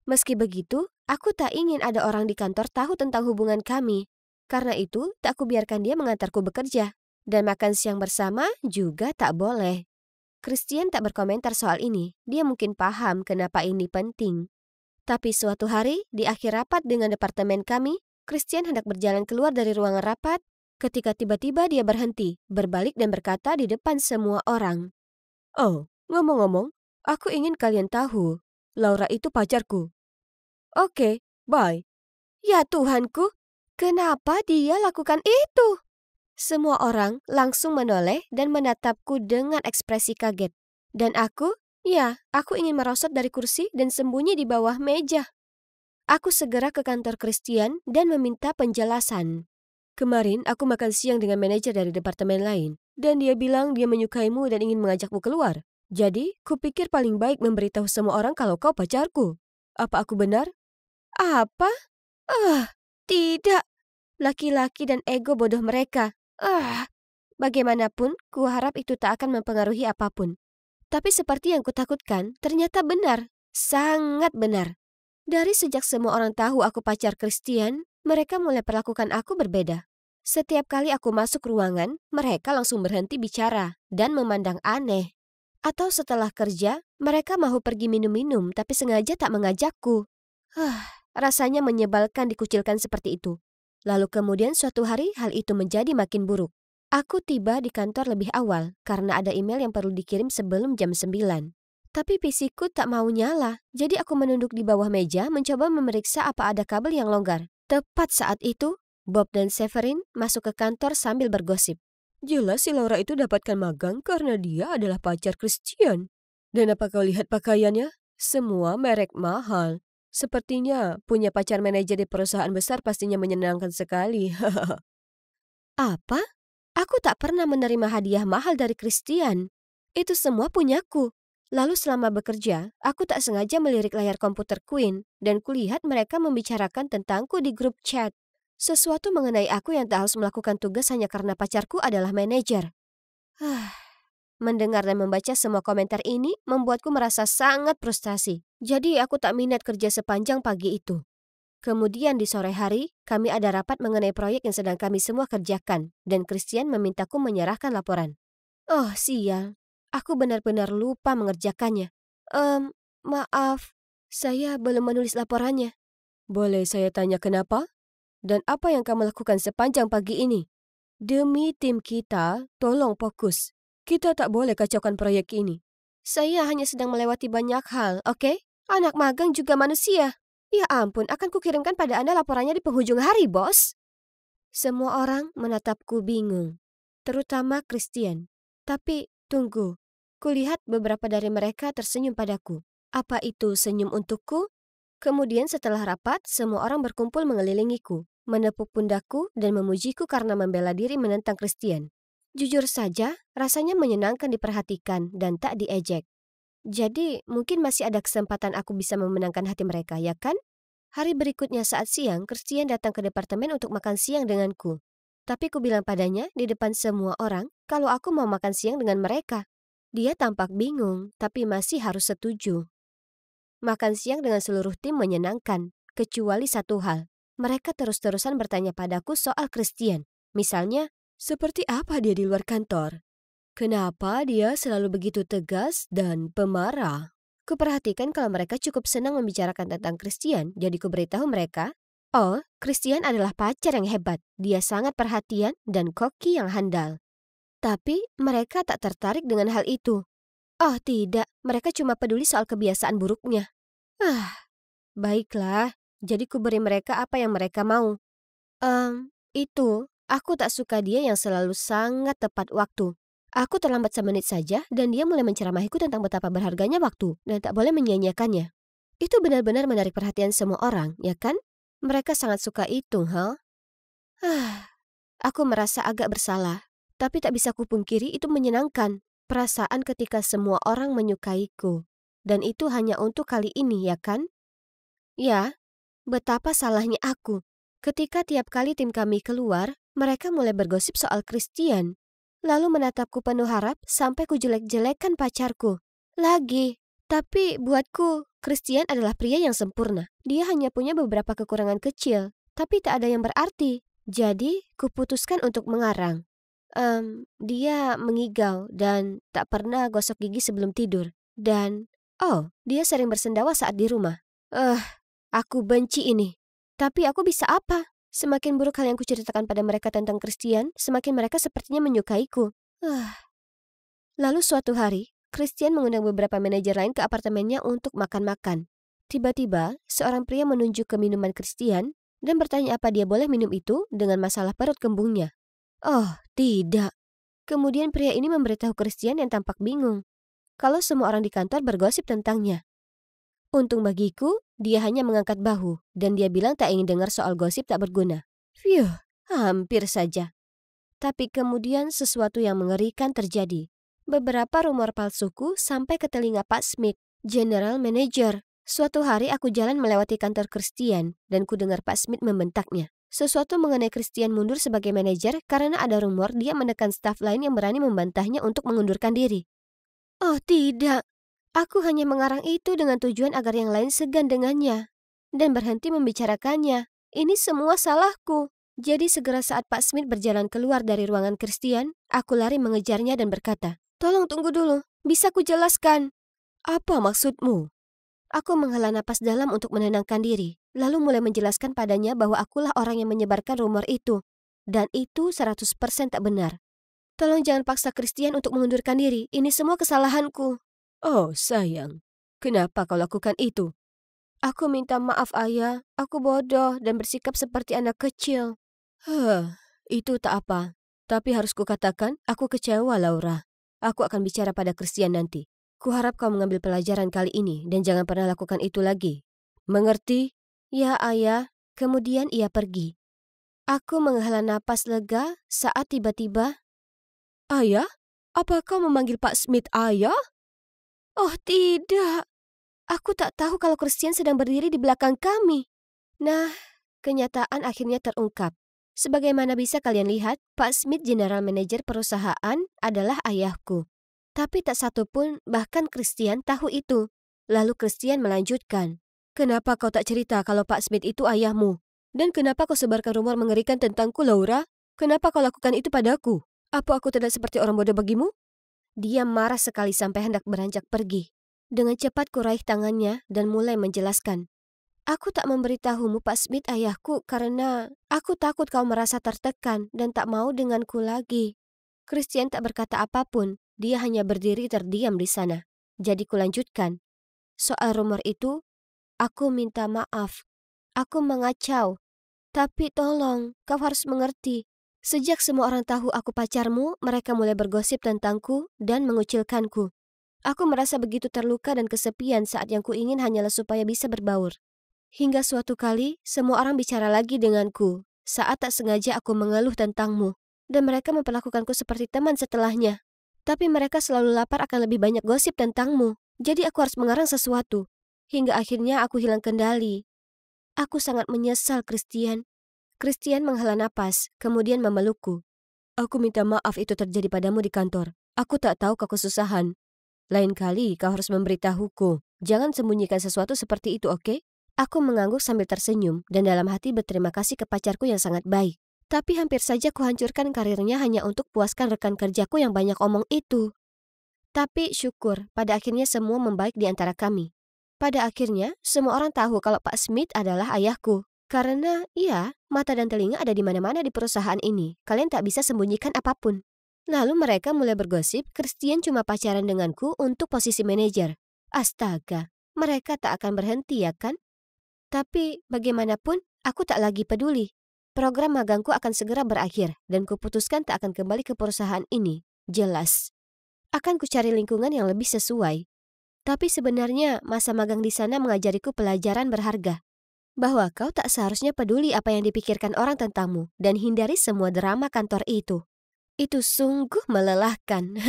Meski begitu, aku tak ingin ada orang di kantor tahu tentang hubungan kami. Karena itu, tak kubiarkan dia mengantarku bekerja. Dan makan siang bersama juga tak boleh. Christian tak berkomentar soal ini. Dia mungkin paham kenapa ini penting. Tapi suatu hari, di akhir rapat dengan departemen kami, Christian hendak berjalan keluar dari ruangan rapat ketika tiba-tiba dia berhenti, berbalik dan berkata di depan semua orang. Oh, ngomong-ngomong, aku ingin kalian tahu, Laura itu pacarku. Oke, bye. Ya Tuhanku, kenapa dia lakukan itu? Semua orang langsung menoleh dan menatapku dengan ekspresi kaget. Dan aku ingin merosot dari kursi dan sembunyi di bawah meja. Aku segera ke kantor Christian dan meminta penjelasan. Kemarin aku makan siang dengan manajer dari departemen lain, dan dia bilang dia menyukaimu dan ingin mengajakmu keluar. Jadi, kupikir paling baik memberitahu semua orang kalau kau pacarku. Apa aku benar? Apa? Tidak. Laki-laki dan ego bodoh mereka. Bagaimanapun, kuharap itu tak akan mempengaruhi apapun. Tapi seperti yang kutakutkan, ternyata benar. Sangat benar. Dari sejak semua orang tahu aku pacar Christian, mereka mulai perlakukan aku berbeda. Setiap kali aku masuk ruangan, mereka langsung berhenti bicara dan memandang aneh. Atau setelah kerja, mereka mau pergi minum-minum tapi sengaja tak mengajakku. Rasanya menyebalkan dikucilkan seperti itu. Lalu kemudian suatu hari hal itu menjadi makin buruk. Aku tiba di kantor lebih awal karena ada email yang perlu dikirim sebelum jam 9. Tapi PC-ku tak mau nyala, jadi aku menunduk di bawah meja mencoba memeriksa apa ada kabel yang longgar. Tepat saat itu, Bob dan Severin masuk ke kantor sambil bergosip. Jelas si Laura itu dapatkan magang karena dia adalah pacar Christian. Dan apa kau lihat pakaiannya? Semua merek mahal. Sepertinya punya pacar manajer di perusahaan besar pastinya menyenangkan sekali. Apa? Aku tak pernah menerima hadiah mahal dari Christian. Itu semua punyaku. Lalu selama bekerja, aku tak sengaja melirik layar komputer Queen dan kulihat mereka membicarakan tentangku di grup chat. Sesuatu mengenai aku yang tak harus melakukan tugas hanya karena pacarku adalah manajer. Mendengar dan membaca semua komentar ini membuatku merasa sangat frustasi. Jadi aku tak minat kerja sepanjang pagi itu. Kemudian di sore hari, kami ada rapat mengenai proyek yang sedang kami semua kerjakan, dan Christian memintaku menyerahkan laporan. Oh sial, aku benar-benar lupa mengerjakannya. Maaf, Saya belum menulis laporannya. Boleh saya tanya kenapa? Dan apa yang kamu lakukan sepanjang pagi ini? Demi tim kita, tolong fokus. Kita tak boleh kacaukan proyek ini. Saya hanya sedang melewati banyak hal, oke? Anak magang juga manusia. Ya ampun, akan kukirimkan pada Anda laporannya di penghujung hari, bos. Semua orang menatapku bingung, terutama Christian. Tapi tunggu, kulihat beberapa dari mereka tersenyum padaku. Apa itu senyum untukku? Kemudian setelah rapat, semua orang berkumpul mengelilingiku, menepuk pundakku dan memujiku karena membela diri menentang Christian. Jujur saja, rasanya menyenangkan diperhatikan dan tak diejek. Jadi, mungkin masih ada kesempatan aku bisa memenangkan hati mereka, ya kan? Hari berikutnya saat siang, Christian datang ke departemen untuk makan siang denganku. Tapi ku bilang padanya di depan semua orang kalau aku mau makan siang dengan mereka. Dia tampak bingung, tapi masih harus setuju. Makan siang dengan seluruh tim menyenangkan, kecuali satu hal. Mereka terus-terusan bertanya padaku soal Christian. Misalnya, seperti apa dia di luar kantor? Kenapa dia selalu begitu tegas dan pemarah? Kuperhatikan kalau mereka cukup senang membicarakan tentang Christian, jadi kuberitahu mereka, oh, Christian adalah pacar yang hebat. Dia sangat perhatian dan koki yang handal. Tapi mereka tak tertarik dengan hal itu. Oh tidak, mereka cuma peduli soal kebiasaan buruknya. Baiklah, jadi ku beri mereka apa yang mereka mau. Itu, aku tak suka dia yang selalu sangat tepat waktu. Aku terlambat semenit saja dan dia mulai menceramahiku tentang betapa berharganya waktu dan tak boleh menyia-nyiakannya. Itu benar-benar menarik perhatian semua orang, ya kan? Mereka sangat suka itu, Aku merasa agak bersalah, tapi tak bisa kupungkiri itu menyenangkan. Perasaan ketika semua orang menyukaiku. Dan itu hanya untuk kali ini, ya kan? Ya, betapa salahnya aku. Ketika tiap kali tim kami keluar, mereka mulai bergosip soal Christian. Lalu menatapku penuh harap sampai ku jelek-jelekan pacarku. Lagi, tapi buatku, Christian adalah pria yang sempurna. Dia hanya punya beberapa kekurangan kecil, tapi tak ada yang berarti. Jadi, kuputuskan untuk mengarang. Dia mengigau dan tak pernah gosok gigi sebelum tidur. Dan, dia sering bersendawa saat di rumah. Aku benci ini. Tapi aku bisa apa? Semakin buruk hal yang kuceritakan pada mereka tentang Christian, semakin mereka sepertinya menyukaiku. Lalu suatu hari, Christian mengundang beberapa manajer lain ke apartemennya untuk makan-makan. Tiba-tiba, seorang pria menunjuk ke minuman Christian dan bertanya apa dia boleh minum itu dengan masalah perut kembungnya. Oh, tidak. Kemudian pria ini memberitahu Christian yang tampak bingung kalau semua orang di kantor bergosip tentangnya. Untung bagiku, dia hanya mengangkat bahu dan dia bilang tak ingin dengar soal gosip tak berguna. Phew, hampir saja. Tapi kemudian sesuatu yang mengerikan terjadi. Beberapa rumor palsuku sampai ke telinga Pak Smith, General Manager. Suatu hari aku jalan melewati kantor Christian dan ku dengar Pak Smith membentaknya. Sesuatu mengenai Christian mundur sebagai manajer karena ada rumor dia menekan staf lain yang berani membantahnya untuk mengundurkan diri. Oh tidak, aku hanya mengarang itu dengan tujuan agar yang lain segan dengannya dan berhenti membicarakannya. Ini semua salahku. Jadi segera saat Pak Smith berjalan keluar dari ruangan Christian, aku lari mengejarnya dan berkata, "Tolong tunggu dulu, bisa ku jelaskan." "Apa maksudmu?" Aku menghela napas dalam untuk menenangkan diri, lalu mulai menjelaskan padanya bahwa akulah orang yang menyebarkan rumor itu. Dan itu 100% tak benar. Tolong jangan paksa Christian untuk mengundurkan diri, ini semua kesalahanku. Oh sayang, kenapa kau lakukan itu? Aku minta maaf ayah, aku bodoh dan bersikap seperti anak kecil. Itu tak apa. Tapi harus kukatakan, aku kecewa Laura. Aku akan bicara pada Christian nanti. Kuharap kau mengambil pelajaran kali ini dan jangan pernah lakukan itu lagi. Mengerti? Ya, ayah. Kemudian ia pergi. Aku menghela napas lega saat tiba-tiba, "Ayah? Apa kau memanggil Pak Smith ayah?" Oh tidak. Aku tak tahu kalau Christian sedang berdiri di belakang kami. Nah, kenyataan akhirnya terungkap. Sebagaimana bisa kalian lihat, Pak Smith, General Manager perusahaan, adalah ayahku. Tapi tak satu pun, bahkan Christian tahu itu. Lalu Christian melanjutkan, "Kenapa kau tak cerita kalau Pak Smith itu ayahmu? Dan kenapa kau sebarkan rumor mengerikan tentangku, Laura? Kenapa kau lakukan itu padaku? Apa aku tidak seperti orang bodoh bagimu?" Dia marah sekali sampai hendak beranjak pergi. Dengan cepat kuraih tangannya dan mulai menjelaskan. Aku tak memberitahumu Pak Smith ayahku karena aku takut kau merasa tertekan dan tak mau denganku lagi. Christian tak berkata apapun, dia hanya berdiri terdiam di sana. Jadi kulanjutkan. Soal rumor itu, aku minta maaf. Aku mengacau. Tapi tolong, kau harus mengerti. Sejak semua orang tahu aku pacarmu, mereka mulai bergosip tentangku dan mengucilkanku. Aku merasa begitu terluka dan kesepian saat yang kuingin hanyalah supaya bisa berbaur. Hingga suatu kali, semua orang bicara lagi denganku saat tak sengaja aku mengeluh tentangmu. Dan mereka memperlakukanku seperti teman setelahnya. Tapi mereka selalu lapar akan lebih banyak gosip tentangmu. Jadi aku harus mengarang sesuatu. Hingga akhirnya aku hilang kendali. Aku sangat menyesal, Christian. Christian menghela napas, kemudian memelukku. Aku minta maaf itu terjadi padamu di kantor. Aku tak tahu kau kesusahan. Lain kali kau harus memberitahuku. Jangan sembunyikan sesuatu seperti itu, oke? Aku mengangguk sambil tersenyum dan dalam hati berterima kasih ke pacarku yang sangat baik. Tapi hampir saja kuhancurkan karirnya hanya untuk puaskan rekan kerjaku yang banyak omong itu. Tapi syukur, pada akhirnya semua membaik di antara kami. Pada akhirnya, semua orang tahu kalau Pak Smith adalah ayahku. Karena, ya, mata dan telinga ada di mana-mana di perusahaan ini. Kalian tak bisa sembunyikan apapun. Lalu mereka mulai bergosip Christian cuma pacaran denganku untuk posisi manajer. Astaga, mereka tak akan berhenti ya kan? Tapi bagaimanapun, aku tak lagi peduli. Program magangku akan segera berakhir dan kuputuskan tak akan kembali ke perusahaan ini. Jelas. Akan kucari lingkungan yang lebih sesuai. Tapi sebenarnya masa magang di sana mengajariku pelajaran berharga. Bahwa kau tak seharusnya peduli apa yang dipikirkan orang tentangmu dan hindari semua drama kantor itu. Itu sungguh melelahkan.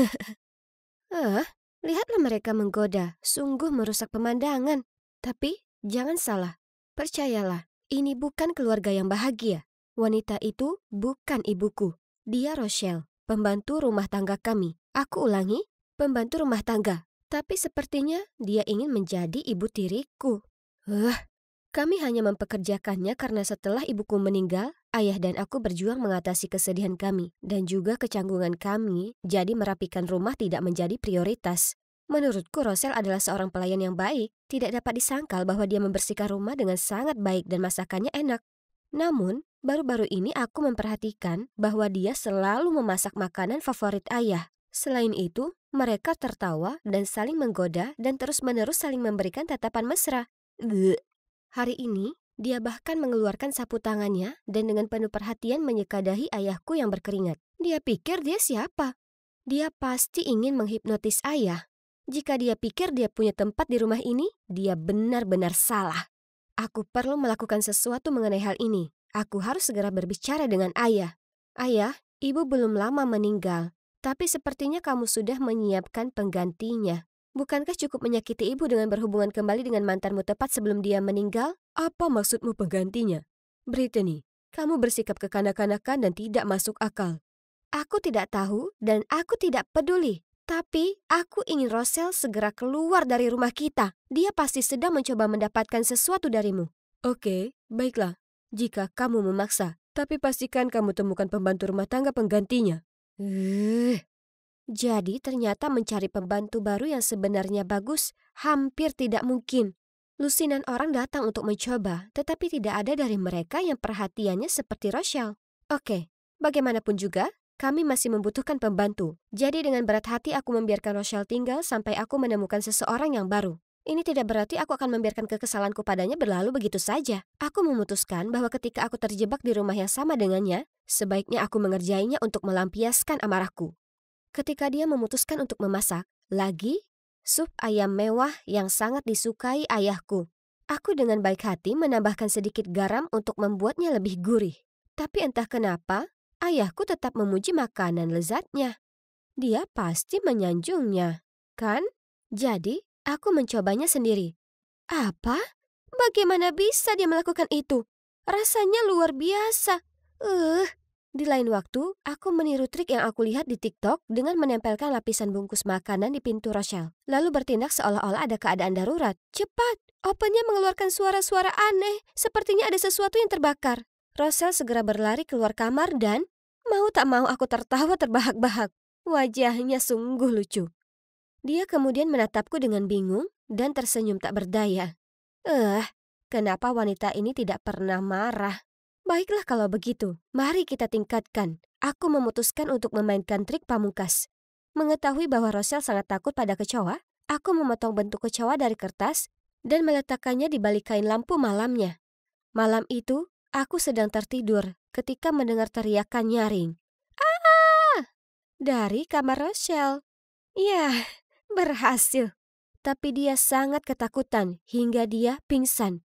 Lihatlah mereka menggoda, sungguh merusak pemandangan. Tapi jangan salah. Percayalah, ini bukan keluarga yang bahagia. Wanita itu bukan ibuku. Dia Rochelle, pembantu rumah tangga kami. Aku ulangi, pembantu rumah tangga. Tapi sepertinya dia ingin menjadi ibu tiriku. Kami hanya mempekerjakannya karena setelah ibuku meninggal, ayah dan aku berjuang mengatasi kesedihan kami. Dan juga kecanggungan kami, jadi merapikan rumah tidak menjadi prioritas. Menurutku Rochelle adalah seorang pelayan yang baik. Tidak dapat disangkal bahwa dia membersihkan rumah dengan sangat baik dan masakannya enak. Namun, baru-baru ini aku memperhatikan bahwa dia selalu memasak makanan favorit ayah. Selain itu, mereka tertawa dan saling menggoda dan terus-menerus saling memberikan tatapan mesra. Hari ini, dia bahkan mengeluarkan sapu tangannya dan dengan penuh perhatian menyekadahi ayahku yang berkeringat. Dia pikir dia siapa? Dia pasti ingin menghipnotis ayah. Jika dia pikir dia punya tempat di rumah ini, dia benar-benar salah. Aku perlu melakukan sesuatu mengenai hal ini. Aku harus segera berbicara dengan ayah. Ayah, ibu belum lama meninggal, tapi sepertinya kamu sudah menyiapkan penggantinya. Bukankah cukup menyakiti ibu dengan berhubungan kembali dengan mantanmu tepat sebelum dia meninggal? Apa maksudmu penggantinya? Brittany, kamu bersikap kekanak-kanakan dan tidak masuk akal. Aku tidak tahu dan aku tidak peduli. Tapi aku ingin Rochelle segera keluar dari rumah kita. Dia pasti sedang mencoba mendapatkan sesuatu darimu. Oke, baiklah. Jika kamu memaksa, tapi pastikan kamu temukan pembantu rumah tangga penggantinya. Jadi ternyata mencari pembantu baru yang sebenarnya bagus hampir tidak mungkin. Lusinan orang datang untuk mencoba, tetapi tidak ada dari mereka yang perhatiannya seperti Rochelle. Oke, bagaimanapun juga, kami masih membutuhkan pembantu. Jadi dengan berat hati aku membiarkan Rochelle tinggal sampai aku menemukan seseorang yang baru. Ini tidak berarti aku akan membiarkan kekesalanku padanya berlalu begitu saja. Aku memutuskan bahwa ketika aku terjebak di rumah yang sama dengannya, sebaiknya aku mengerjainya untuk melampiaskan amarahku. Ketika dia memutuskan untuk memasak, lagi, sup ayam mewah yang sangat disukai ayahku. Aku dengan baik hati menambahkan sedikit garam untuk membuatnya lebih gurih. Tapi entah kenapa, ayahku tetap memuji makanan lezatnya. Dia pasti menyanjungnya, kan? Jadi, aku mencobanya sendiri. Apa? Bagaimana bisa dia melakukan itu? Rasanya luar biasa. Di lain waktu, aku meniru trik yang aku lihat di TikTok dengan menempelkan lapisan bungkus makanan di pintu Rochelle. Lalu bertindak seolah-olah ada keadaan darurat. Cepat! Opennya mengeluarkan suara-suara aneh. Sepertinya ada sesuatu yang terbakar. Rochelle segera berlari keluar kamar dan mau tak mau aku tertawa terbahak-bahak. Wajahnya sungguh lucu. Dia kemudian menatapku dengan bingung dan tersenyum tak berdaya. Kenapa wanita ini tidak pernah marah? Baiklah kalau begitu, mari kita tingkatkan. Aku memutuskan untuk memainkan trik pamungkas. Mengetahui bahwa Rochelle sangat takut pada kecoa, aku memotong bentuk kecoa dari kertas dan meletakkannya di balik kain lampu malamnya. Malam itu, aku sedang tertidur ketika mendengar teriakan nyaring. Ah! Dari kamar Rochelle. Ya, berhasil. Tapi dia sangat ketakutan hingga dia pingsan.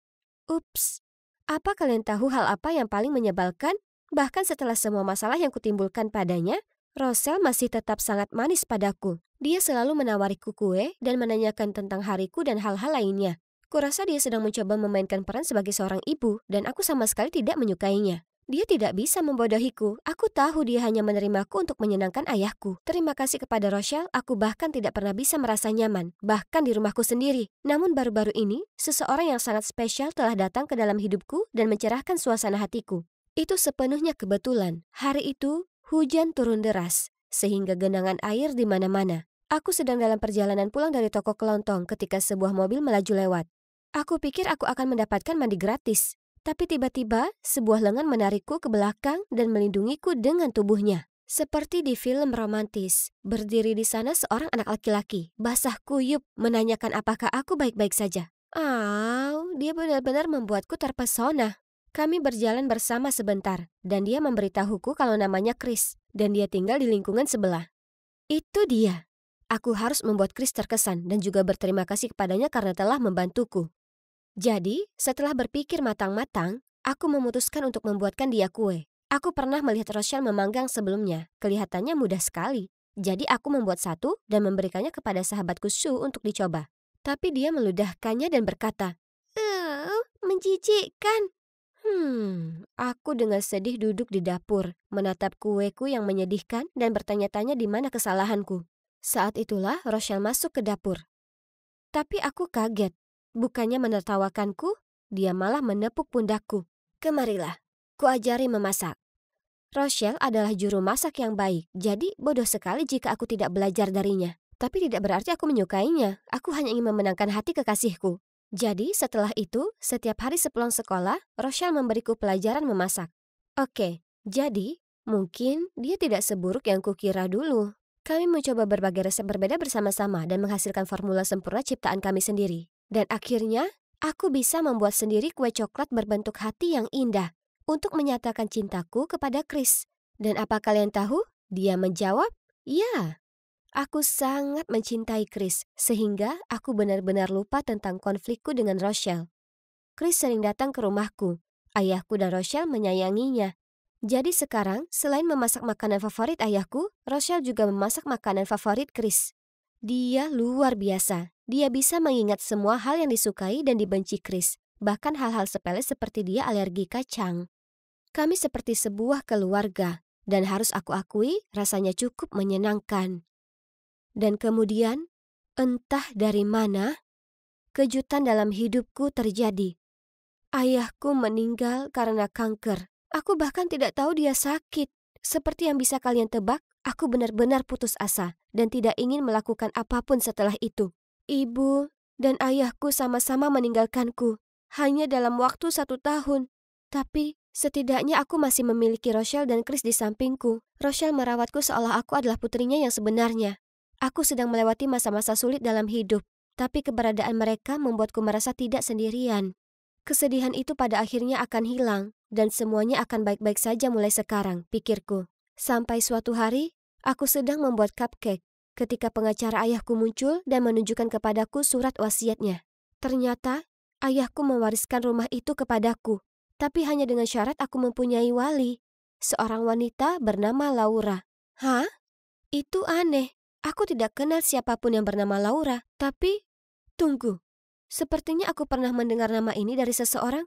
Ups, apa kalian tahu hal apa yang paling menyebalkan? Bahkan setelah semua masalah yang kutimbulkan padanya, Rochelle masih tetap sangat manis padaku. Dia selalu menawariku kue dan menanyakan tentang hariku dan hal-hal lainnya. Kurasa dia sedang mencoba memainkan peran sebagai seorang ibu dan aku sama sekali tidak menyukainya. Dia tidak bisa membodohiku. Aku tahu dia hanya menerimaku untuk menyenangkan ayahku. Terima kasih kepada Rochelle, aku bahkan tidak pernah bisa merasa nyaman, bahkan di rumahku sendiri. Namun baru-baru ini, seseorang yang sangat spesial telah datang ke dalam hidupku dan mencerahkan suasana hatiku. Itu sepenuhnya kebetulan. Hari itu, hujan turun deras, sehingga genangan air di mana-mana. Aku sedang dalam perjalanan pulang dari toko kelontong ketika sebuah mobil melaju lewat. Aku pikir aku akan mendapatkan mandi gratis. Tapi tiba-tiba, sebuah lengan menarikku ke belakang dan melindungiku dengan tubuhnya. Seperti di film romantis, berdiri di sana seorang anak laki-laki, basah kuyup, menanyakan apakah aku baik-baik saja. Dia benar-benar membuatku terpesona. Kami berjalan bersama sebentar, dan dia memberitahuku kalau namanya Chris, dan dia tinggal di lingkungan sebelah. Itu dia. Aku harus membuat Chris terkesan dan juga berterima kasih kepadanya karena telah membantuku. Jadi, setelah berpikir matang-matang, aku memutuskan untuk membuatkan dia kue. Aku pernah melihat Rochelle memanggang sebelumnya. Kelihatannya mudah sekali. Jadi aku membuat satu dan memberikannya kepada sahabatku Sue untuk dicoba. Tapi dia meludahkannya dan berkata, menjijikkan. Aku dengan sedih duduk di dapur, menatap kueku yang menyedihkan dan bertanya-tanya di mana kesalahanku. Saat itulah Rochelle masuk ke dapur. Tapi aku kaget. Bukannya menertawakanku, dia malah menepuk pundakku. Kemarilah, kuajari memasak. Rochelle adalah juru masak yang baik, jadi bodoh sekali jika aku tidak belajar darinya. Tapi tidak berarti aku menyukainya, aku hanya ingin memenangkan hati kekasihku. Jadi setelah itu, setiap hari sepulang sekolah, Rochelle memberiku pelajaran memasak. Oke, jadi mungkin dia tidak seburuk yang kukira dulu. Kami mencoba berbagai resep berbeda bersama-sama dan menghasilkan formula sempurna ciptaan kami sendiri. Dan akhirnya, aku bisa membuat sendiri kue coklat berbentuk hati yang indah untuk menyatakan cintaku kepada Chris. Dan apa kalian tahu? Dia menjawab, ya. Aku sangat mencintai Chris, sehingga aku benar-benar lupa tentang konflikku dengan Rochelle. Chris sering datang ke rumahku. Ayahku dan Rochelle menyayanginya. Jadi sekarang, selain memasak makanan favorit ayahku, Rochelle juga memasak makanan favorit Chris. Dia luar biasa. Dia bisa mengingat semua hal yang disukai dan dibenci Chris, bahkan hal-hal sepele seperti dia alergi kacang. Kami seperti sebuah keluarga, dan harus aku akui rasanya cukup menyenangkan. Dan kemudian, entah dari mana, kejutan dalam hidupku terjadi. Ayahku meninggal karena kanker. Aku bahkan tidak tahu dia sakit. Seperti yang bisa kalian tebak, aku benar-benar putus asa dan tidak ingin melakukan apapun setelah itu. Ibu dan ayahku sama-sama meninggalkanku, hanya dalam waktu 1 tahun. Tapi setidaknya aku masih memiliki Rochelle dan Chris di sampingku. Rochelle merawatku seolah aku adalah putrinya yang sebenarnya. Aku sedang melewati masa-masa sulit dalam hidup, tapi keberadaan mereka membuatku merasa tidak sendirian. Kesedihan itu pada akhirnya akan hilang, dan semuanya akan baik-baik saja mulai sekarang, pikirku. Sampai suatu hari, aku sedang membuat cupcake ketika pengacara ayahku muncul dan menunjukkan kepadaku surat wasiatnya. Ternyata, ayahku mewariskan rumah itu kepadaku, tapi hanya dengan syarat aku mempunyai wali, seorang wanita bernama Laura. Hah? Itu aneh. Aku tidak kenal siapapun yang bernama Laura, tapi... Tunggu. Sepertinya aku pernah mendengar nama ini dari seseorang.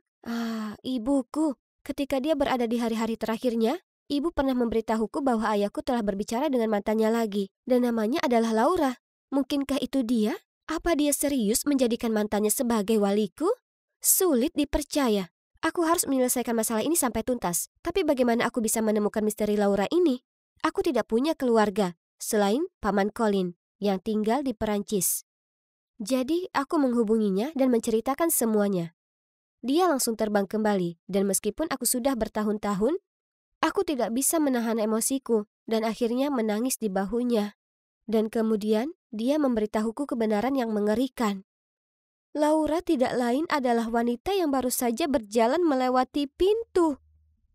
Ibuku. Ketika dia berada di hari-hari terakhirnya, ibu pernah memberitahuku bahwa ayahku telah berbicara dengan mantannya lagi, dan namanya adalah Laura. Mungkinkah itu dia? Apa dia serius menjadikan mantannya sebagai waliku? Sulit dipercaya. Aku harus menyelesaikan masalah ini sampai tuntas. Tapi bagaimana aku bisa menemukan misteri Laura ini? Aku tidak punya keluarga, selain Paman Colin. yang tinggal di Perancis. Jadi aku menghubunginya dan menceritakan semuanya. Dia langsung terbang kembali dan meskipun aku sudah bertahun-tahun, aku tidak bisa menahan emosiku dan akhirnya menangis di bahunya. Dan kemudian dia memberitahuku kebenaran yang mengerikan. Laura tidak lain adalah wanita yang baru saja berjalan melewati pintu.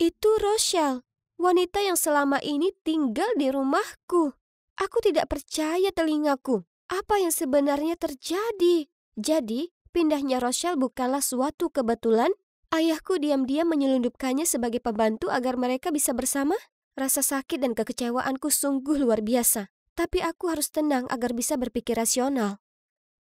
Itu Rochelle, wanita yang selama ini tinggal di rumahku. Aku tidak percaya telingaku. Apa yang sebenarnya terjadi? Jadi, pindahnya Rochelle bukanlah suatu kebetulan. Ayahku diam-diam menyelundupkannya sebagai pembantu agar mereka bisa bersama. Rasa sakit dan kekecewaanku sungguh luar biasa. Tapi aku harus tenang agar bisa berpikir rasional.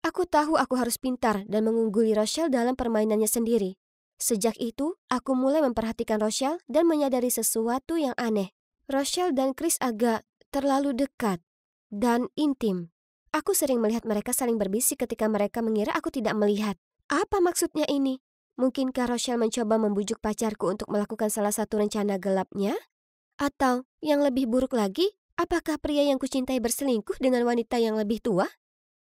Aku tahu aku harus pintar dan mengungguli Rochelle dalam permainannya sendiri. Sejak itu, aku mulai memperhatikan Rochelle dan menyadari sesuatu yang aneh. Rochelle dan Chris agak terlalu dekat dan intim. Aku sering melihat mereka saling berbisik ketika mereka mengira aku tidak melihat. Apa maksudnya ini? Mungkinkah Rochelle mencoba membujuk pacarku untuk melakukan salah satu rencana gelapnya? Atau, yang lebih buruk lagi, apakah pria yang kucintai berselingkuh dengan wanita yang lebih tua?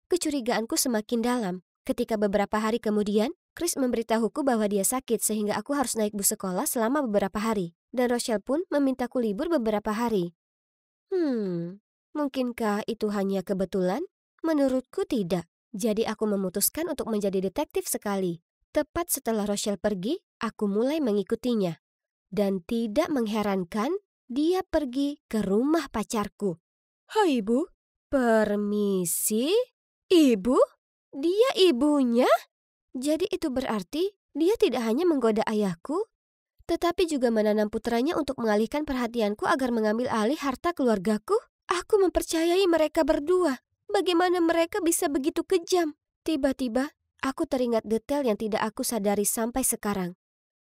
Kecurigaanku semakin dalam ketika beberapa hari kemudian Chris memberitahuku bahwa dia sakit sehingga aku harus naik bus sekolah selama beberapa hari. Dan Rochelle pun memintaku libur beberapa hari. Mungkinkah itu hanya kebetulan? Menurutku tidak. Jadi aku memutuskan untuk menjadi detektif sekali. Tepat setelah Rochelle pergi, aku mulai mengikutinya. Dan tidak mengherankan, dia pergi ke rumah pacarku. Hai ibu, permisi? Ibu? Dia ibunya? Jadi itu berarti dia tidak hanya menggoda ayahku, tetapi juga menanam putranya untuk mengalihkan perhatianku agar mengambil alih harta keluargaku? Aku mempercayai mereka berdua. Bagaimana mereka bisa begitu kejam? Tiba-tiba, aku teringat detail yang tidak aku sadari sampai sekarang.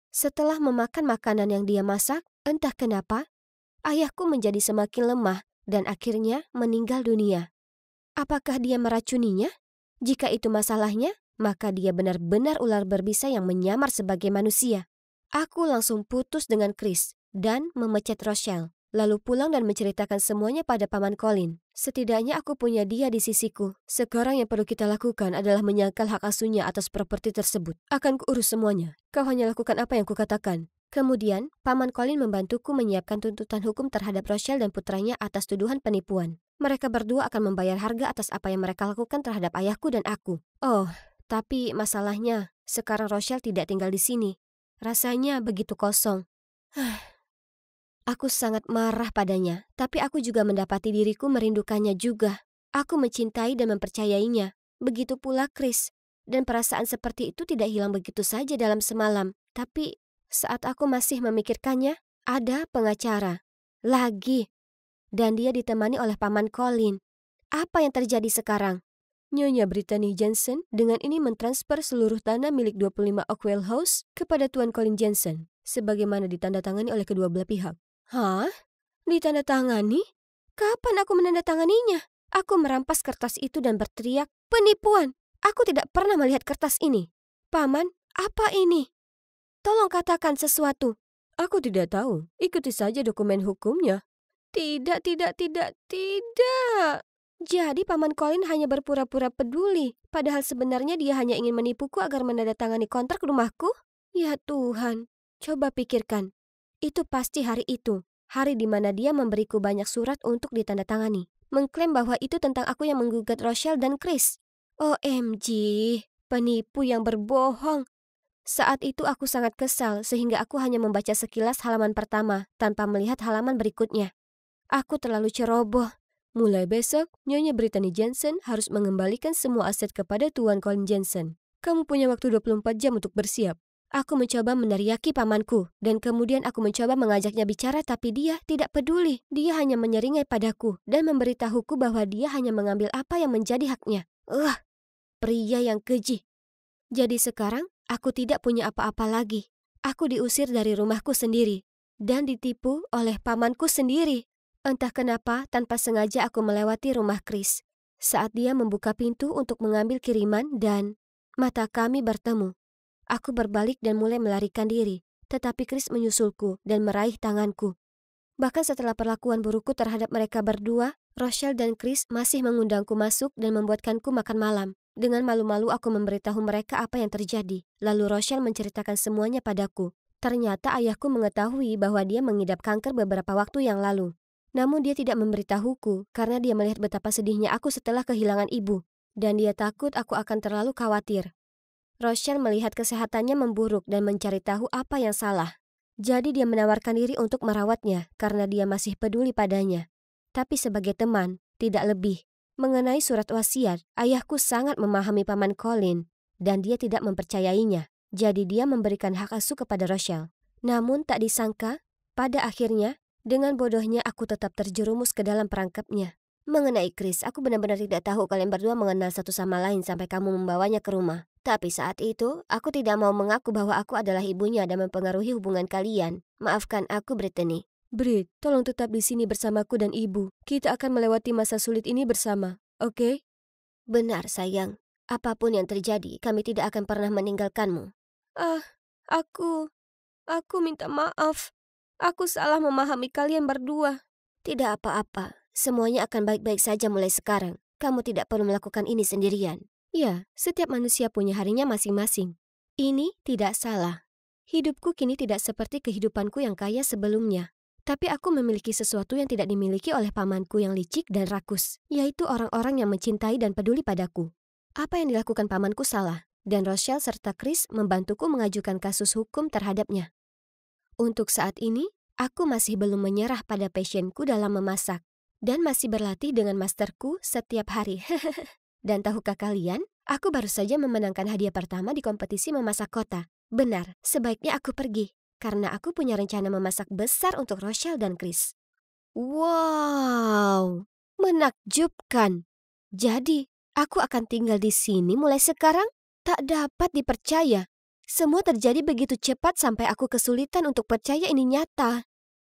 Setelah memakan makanan yang dia masak, entah kenapa, ayahku menjadi semakin lemah dan akhirnya meninggal dunia. Apakah dia meracuninya? Jika itu masalahnya, maka dia benar-benar ular berbisa yang menyamar sebagai manusia. Aku langsung putus dengan Chris dan memecat Rochelle, lalu pulang dan menceritakan semuanya pada Paman Colin. Setidaknya aku punya dia di sisiku. Sekarang yang perlu kita lakukan adalah menyangkal hak asuhnya atas properti tersebut. Akan kuurus semuanya. Kau hanya lakukan apa yang kukatakan. Kemudian, Paman Colin membantuku menyiapkan tuntutan hukum terhadap Rochelle dan putranya atas tuduhan penipuan. Mereka berdua akan membayar harga atas apa yang mereka lakukan terhadap ayahku dan aku. Oh, tapi masalahnya, sekarang Rochelle tidak tinggal di sini. Rasanya begitu kosong. Aku sangat marah padanya, tapi aku juga mendapati diriku merindukannya juga. Aku mencintai dan mempercayainya. Begitu pula Chris. Dan perasaan seperti itu tidak hilang begitu saja dalam semalam. Tapi saat aku masih memikirkannya, ada pengacara. Lagi. Dan dia ditemani oleh Paman Colin. Apa yang terjadi sekarang? Nyonya Brittany Jensen dengan ini mentransfer seluruh tanah milik 25 Oakwell House kepada Tuan Colin Jensen, sebagaimana ditandatangani oleh kedua belah pihak. Hah? Ditandatangani? Kapan aku menandatanganinya? Aku merampas kertas itu dan berteriak, penipuan! Aku tidak pernah melihat kertas ini. Paman, apa ini? Tolong katakan sesuatu. Aku tidak tahu. Ikuti saja dokumen hukumnya. Tidak. Jadi Paman Colin hanya berpura-pura peduli, padahal sebenarnya dia hanya ingin menipuku agar menandatangani kontrak rumahku? Ya Tuhan, coba pikirkan. Itu pasti hari itu, hari di mana dia memberiku banyak surat untuk ditandatangani. Mengklaim bahwa itu tentang aku yang menggugat Rochelle dan Chris. OMG, penipu yang berbohong. Saat itu aku sangat kesal sehingga aku hanya membaca sekilas halaman pertama tanpa melihat halaman berikutnya. Aku terlalu ceroboh. Mulai besok, Nyonya Brittany Jensen harus mengembalikan semua aset kepada Tuan Colin Jensen. Kamu punya waktu 24 jam untuk bersiap. Aku mencoba meneriaki pamanku, dan kemudian aku mencoba mengajaknya bicara tapi dia tidak peduli. Dia hanya menyeringai padaku dan memberitahuku bahwa dia hanya mengambil apa yang menjadi haknya. Pria yang keji. Jadi sekarang, aku tidak punya apa-apa lagi. Aku diusir dari rumahku sendiri dan ditipu oleh pamanku sendiri. Entah kenapa, tanpa sengaja aku melewati rumah Chris saat dia membuka pintu untuk mengambil kiriman dan mata kami bertemu. Aku berbalik dan mulai melarikan diri, tetapi Chris menyusulku dan meraih tanganku. Bahkan setelah perlakuan burukku terhadap mereka berdua, Rochelle dan Chris masih mengundangku masuk dan membuatkanku makan malam. Dengan malu-malu aku memberitahu mereka apa yang terjadi. Lalu Rochelle menceritakan semuanya padaku. Ternyata ayahku mengetahui bahwa dia mengidap kanker beberapa waktu yang lalu. Namun dia tidak memberitahuku karena dia melihat betapa sedihnya aku setelah kehilangan ibu. Dan dia takut aku akan terlalu khawatir. Rochelle melihat kesehatannya memburuk dan mencari tahu apa yang salah. Jadi dia menawarkan diri untuk merawatnya karena dia masih peduli padanya. Tapi sebagai teman, tidak lebih. Mengenai surat wasiat, ayahku sangat memahami Paman Colin dan dia tidak mempercayainya. Jadi dia memberikan hak asuh kepada Rochelle. Namun tak disangka, pada akhirnya, dengan bodohnya aku tetap terjerumus ke dalam perangkapnya. Mengenai Chris, aku benar-benar tidak tahu kalian berdua mengenal satu sama lain sampai kamu membawanya ke rumah. Tapi saat itu, aku tidak mau mengaku bahwa aku adalah ibunya dan mempengaruhi hubungan kalian. Maafkan aku, Brittany. Brit, tolong tetap di sini bersamaku dan ibu. Kita akan melewati masa sulit ini bersama, oke? Benar, sayang. Apapun yang terjadi, kami tidak akan pernah meninggalkanmu. Aku minta maaf. Aku salah memahami kalian berdua. Tidak apa-apa. Semuanya akan baik-baik saja mulai sekarang. Kamu tidak perlu melakukan ini sendirian. Ya, setiap manusia punya harinya masing-masing. Ini tidak salah. Hidupku kini tidak seperti kehidupanku yang kaya sebelumnya. Tapi aku memiliki sesuatu yang tidak dimiliki oleh pamanku yang licik dan rakus, yaitu orang-orang yang mencintai dan peduli padaku. Apa yang dilakukan pamanku salah, dan Rochelle serta Chris membantuku mengajukan kasus hukum terhadapnya. Untuk saat ini, aku masih belum menyerah pada passionku dalam memasak, dan masih berlatih dengan masterku setiap hari. Dan tahukah kalian, aku baru saja memenangkan hadiah pertama di kompetisi memasak kota. Benar, sebaiknya aku pergi. Karena aku punya rencana memasak besar untuk Rochelle dan Chris. Wow, menakjubkan. Jadi, aku akan tinggal di sini mulai sekarang? Tak dapat dipercaya. Semua terjadi begitu cepat sampai aku kesulitan untuk percaya ini nyata.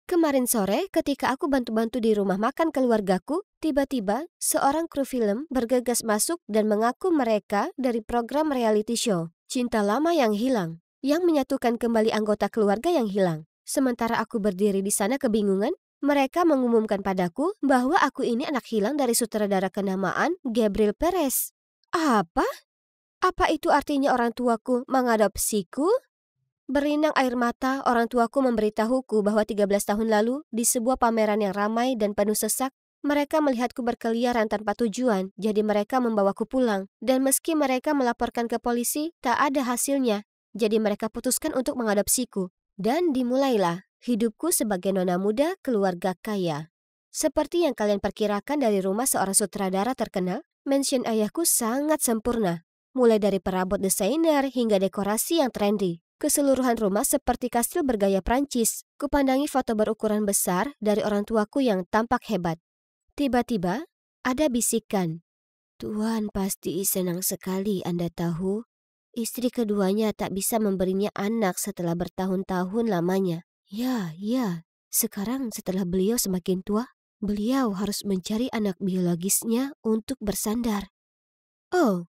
Kemarin sore, ketika aku bantu-bantu di rumah makan keluargaku, tiba-tiba seorang kru film bergegas masuk dan mengaku mereka dari program reality show Cinta Lama yang Hilang, yang menyatukan kembali anggota keluarga yang hilang. Sementara aku berdiri di sana kebingungan, mereka mengumumkan padaku bahwa aku ini anak hilang dari sutradara kenamaan Gabriel Perez. Apa? Apa itu artinya orang tuaku mengadopsiku? Berinang air mata, orang tuaku memberitahuku bahwa 13 tahun lalu, di sebuah pameran yang ramai dan penuh sesak, mereka melihatku berkeliaran tanpa tujuan, jadi mereka membawaku pulang. Dan meski mereka melaporkan ke polisi, tak ada hasilnya. Jadi mereka putuskan untuk mengadopsiku. Dan dimulailah hidupku sebagai nona muda keluarga kaya. Seperti yang kalian perkirakan dari rumah seorang sutradara terkenal, mansion ayahku sangat sempurna. Mulai dari perabot desainer hingga dekorasi yang trendy. Keseluruhan rumah seperti kastil bergaya Prancis. Kupandangi foto berukuran besar dari orang tuaku yang tampak hebat. Tiba-tiba, ada bisikan. Tuan pasti senang sekali Anda tahu. Istri keduanya tak bisa memberinya anak setelah bertahun-tahun lamanya. Ya. Sekarang setelah beliau semakin tua, beliau harus mencari anak biologisnya untuk bersandar. Oh,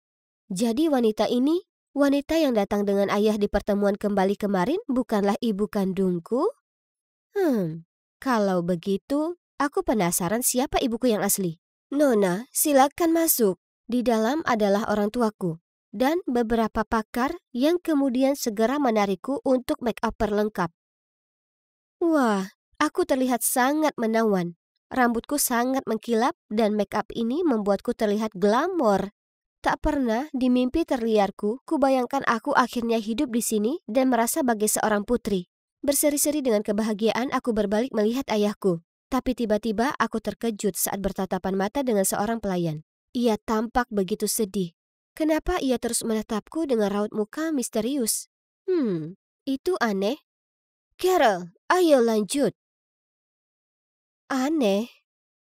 jadi wanita ini, wanita yang datang dengan ayah di pertemuan kembali kemarin bukanlah ibu kandungku? Kalau begitu, aku penasaran siapa ibuku yang asli. Nona, silakan masuk. Di dalam adalah orang tuaku. Dan beberapa pakar yang kemudian segera menarikku untuk make-up lengkap. Wah, aku terlihat sangat menawan. Rambutku sangat mengkilap dan make-up ini membuatku terlihat glamor. Tak pernah di mimpi terliarku, kubayangkan aku akhirnya hidup di sini dan merasa bagai seorang putri. Berseri-seri dengan kebahagiaan aku berbalik melihat ayahku. Tapi tiba-tiba aku terkejut saat bertatapan mata dengan seorang pelayan. Ia tampak begitu sedih. Kenapa ia terus menatapku dengan raut muka misterius? Itu aneh. Carol, ayo lanjut. Aneh,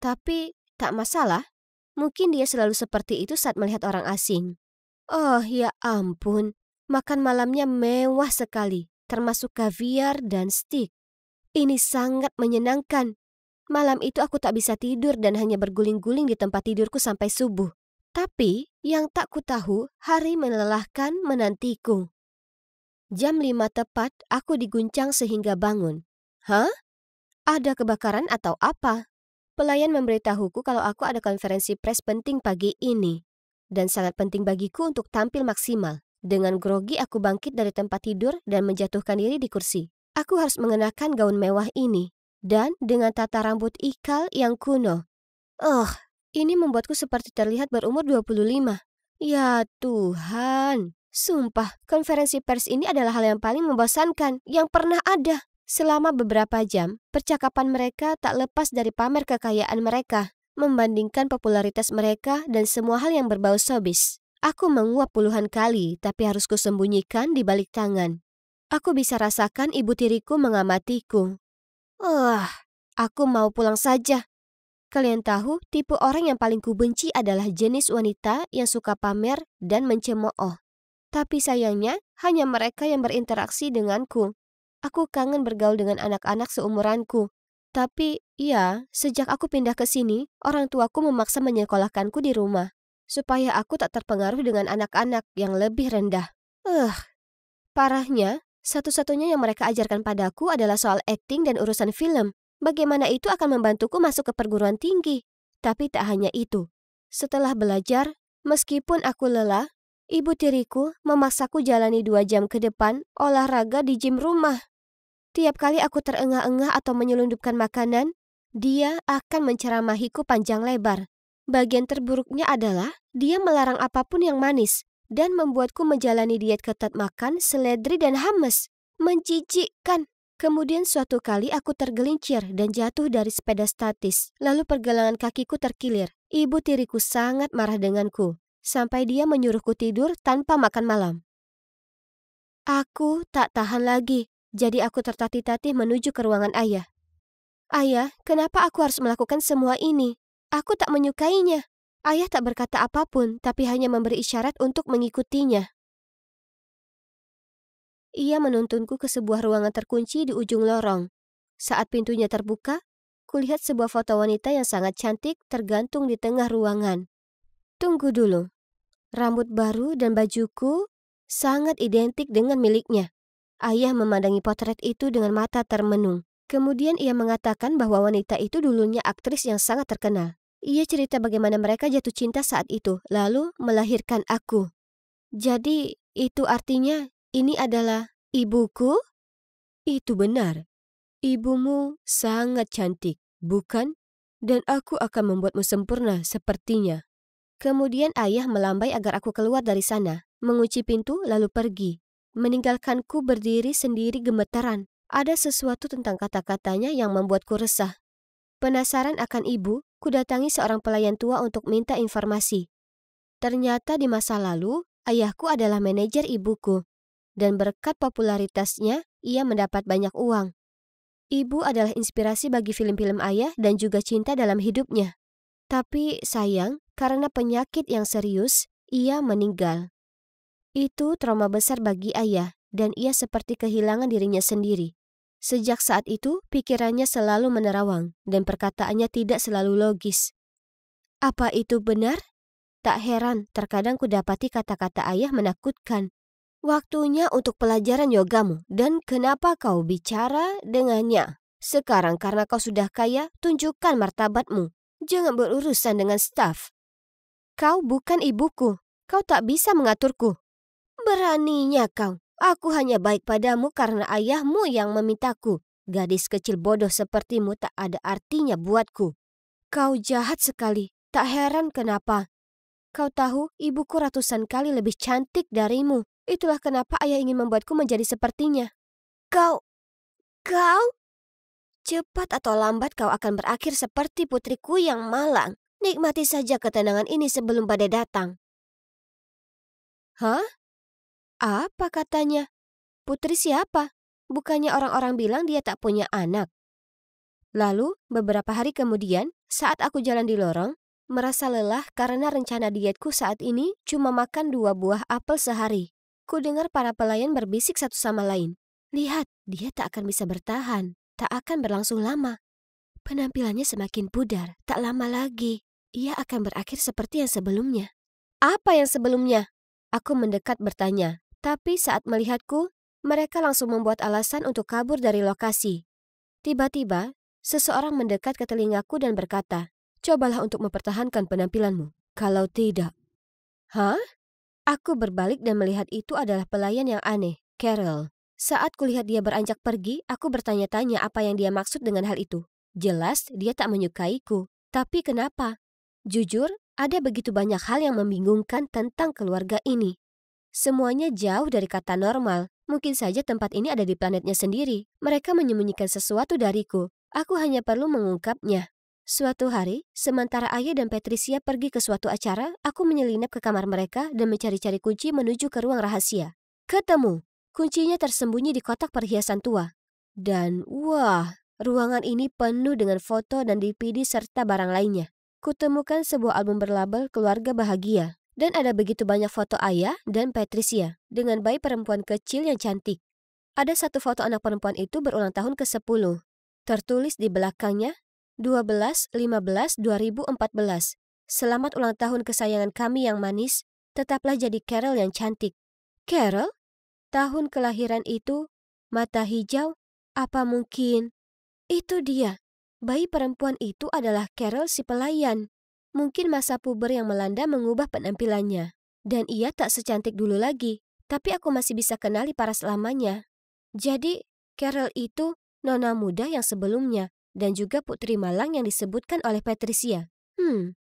tapi tak masalah. Mungkin dia selalu seperti itu saat melihat orang asing. Oh ya ampun, makan malamnya mewah sekali, termasuk kaviar dan steak. Ini sangat menyenangkan. Malam itu aku tak bisa tidur dan hanya berguling-guling di tempat tidurku sampai subuh. Tapi yang tak ku tahu, hari melelahkan menantiku. Jam 5 tepat, aku diguncang sehingga bangun. Hah? Ada kebakaran atau apa? Pelayan memberitahuku kalau aku ada konferensi pers penting pagi ini. Dan sangat penting bagiku untuk tampil maksimal. Dengan grogi aku bangkit dari tempat tidur dan menjatuhkan diri di kursi. Aku harus mengenakan gaun mewah ini. Dan dengan tata rambut ikal yang kuno. Ini membuatku seperti terlihat berumur 25. Ya Tuhan, sumpah konferensi pers ini adalah hal yang paling membosankan yang pernah ada. Selama beberapa jam, percakapan mereka tak lepas dari pamer kekayaan mereka, membandingkan popularitas mereka dan semua hal yang berbau showbiz. Aku menguap puluhan kali, tapi harus kusembunyikan di balik tangan. Aku bisa rasakan ibu tiriku mengamatiku. Aku mau pulang saja. Kalian tahu, tipe orang yang paling kubenci adalah jenis wanita yang suka pamer dan mencemooh. Tapi sayangnya, hanya mereka yang berinteraksi denganku. Aku kangen bergaul dengan anak-anak seumuranku. Tapi, ya, sejak aku pindah ke sini, orang tuaku memaksa menyekolahkanku di rumah, supaya aku tak terpengaruh dengan anak-anak yang lebih rendah. Parahnya, satu-satunya yang mereka ajarkan padaku adalah soal akting dan urusan film. Bagaimana itu akan membantuku masuk ke perguruan tinggi. Tapi tak hanya itu. Setelah belajar, meskipun aku lelah, ibu tiriku memaksaku jalani 2 jam ke depan olahraga di gym rumah. Tiap kali aku terengah-engah atau menyelundupkan makanan, dia akan menceramahiku panjang lebar. Bagian terburuknya adalah dia melarang apapun yang manis dan membuatku menjalani diet ketat makan, seledri dan hummus. Menjijikkan. Kemudian suatu kali aku tergelincir dan jatuh dari sepeda statis. Lalu pergelangan kakiku terkilir. Ibu tiriku sangat marah denganku, sampai dia menyuruhku tidur tanpa makan malam. Aku tak tahan lagi, jadi aku tertatih-tatih menuju ke ruangan ayah. Ayah, kenapa aku harus melakukan semua ini? Aku tak menyukainya. Ayah tak berkata apapun, tapi hanya memberi isyarat untuk mengikutinya. Ia menuntunku ke sebuah ruangan terkunci di ujung lorong. Saat pintunya terbuka, kulihat sebuah foto wanita yang sangat cantik tergantung di tengah ruangan. Tunggu dulu. Rambut baru dan bajuku sangat identik dengan miliknya. Ayah memandangi potret itu dengan mata termenung. Kemudian ia mengatakan bahwa wanita itu dulunya aktris yang sangat terkenal. Ia cerita bagaimana mereka jatuh cinta saat itu, lalu melahirkan aku. Jadi, itu artinya ini adalah ibuku? Itu benar. Ibumu sangat cantik, bukan? Dan aku akan membuatmu sempurna sepertinya. Kemudian ayah melambai agar aku keluar dari sana, mengunci pintu lalu pergi, meninggalkanku berdiri sendiri gemetaran. Ada sesuatu tentang kata-katanya yang membuatku resah. Penasaran akan ibu, kudatangi seorang pelayan tua untuk minta informasi. Ternyata di masa lalu, ayahku adalah manajer ibuku, dan berkat popularitasnya, ia mendapat banyak uang. Ibu adalah inspirasi bagi film-film ayah dan juga cinta dalam hidupnya. Tapi sayang, karena penyakit yang serius, ia meninggal. Itu trauma besar bagi ayah, dan ia seperti kehilangan dirinya sendiri. Sejak saat itu, pikirannya selalu menerawang, dan perkataannya tidak selalu logis. Apa itu benar? Tak heran, terkadang kudapati kata-kata ayah menakutkan. Waktunya untuk pelajaran yogamu, dan kenapa kau bicara dengannya? Sekarang karena kau sudah kaya, tunjukkan martabatmu. Jangan berurusan dengan staf. Kau bukan ibuku, kau tak bisa mengaturku. Beraninya kau, aku hanya baik padamu karena ayahmu yang memintaku. Gadis kecil bodoh sepertimu tak ada artinya buatku. Kau jahat sekali, tak heran kenapa. Kau tahu, ibuku ratusan kali lebih cantik darimu. Itulah kenapa ayah ingin membuatku menjadi sepertinya. Kau? Cepat atau lambat kau akan berakhir seperti putriku yang malang. Nikmati saja ketenangan ini sebelum badai datang. Hah? Apa katanya? Putri siapa? Bukannya orang-orang bilang dia tak punya anak. Lalu, beberapa hari kemudian, saat aku jalan di lorong, merasa lelah karena rencana dietku saat ini cuma makan 2 buah apel sehari. Ku dengar para pelayan berbisik satu sama lain. Lihat, dia tak akan bisa bertahan. Tak akan berlangsung lama. Penampilannya semakin pudar. Tak lama lagi, ia akan berakhir seperti yang sebelumnya. Apa yang sebelumnya? Aku mendekat bertanya. Tapi saat melihatku, mereka langsung membuat alasan untuk kabur dari lokasi. Tiba-tiba, Seseorang mendekat ke telingaku dan berkata, "Cobalah untuk mempertahankan penampilanmu. Kalau tidak..." Hah? Aku berbalik dan melihat itu adalah pelayan yang aneh, Carol. Saat kulihat dia beranjak pergi, aku bertanya-tanya apa yang dia maksud dengan hal itu. Jelas dia tak menyukaiku. Tapi kenapa? Jujur, ada begitu banyak hal yang membingungkan tentang keluarga ini. Semuanya jauh dari kata normal. Mungkin saja tempat ini ada di planetnya sendiri. Mereka menyembunyikan sesuatu dariku. Aku hanya perlu mengungkapnya. Suatu hari, sementara Ayah dan Patricia pergi ke suatu acara, aku menyelinap ke kamar mereka dan mencari-cari kunci menuju ke ruang rahasia. Ketemu. Kuncinya tersembunyi di kotak perhiasan tua. Dan wah, ruangan ini penuh dengan foto dan DVD serta barang lainnya. Kutemukan sebuah album berlabel Keluarga Bahagia. Dan ada begitu banyak foto Ayah dan Patricia dengan bayi perempuan kecil yang cantik. Ada satu foto anak perempuan itu berulang tahun ke-10. Tertulis di belakangnya, 12/15/2014. Selamat ulang tahun kesayangan kami yang manis, tetaplah jadi Carol yang cantik. Carol? Tahun kelahiran itu, mata hijau, apa mungkin? Itu dia. Bayi perempuan itu adalah Carol si pelayan. Mungkin masa puber yang melanda mengubah penampilannya. Dan ia tak secantik dulu lagi, tapi aku masih bisa kenali paras lamanya. Jadi, Carol itu nona muda yang sebelumnya, dan juga putri malang yang disebutkan oleh Patricia.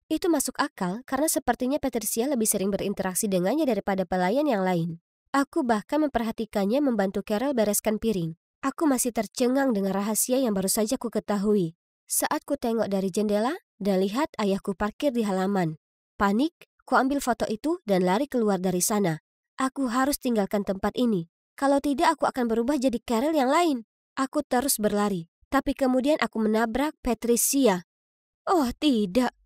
Itu masuk akal karena sepertinya Patricia lebih sering berinteraksi dengannya daripada pelayan yang lain. Aku bahkan memperhatikannya membantu Carol bereskan piring. Aku masih tercengang dengan rahasia yang baru saja ku ketahui. Saat ku tengok dari jendela dan lihat ayahku parkir di halaman. Panik, ku ambil foto itu dan lari keluar dari sana. Aku harus tinggalkan tempat ini. Kalau tidak aku akan berubah jadi Carol yang lain. Aku terus berlari, tapi kemudian aku menabrak Patricia. Oh tidak,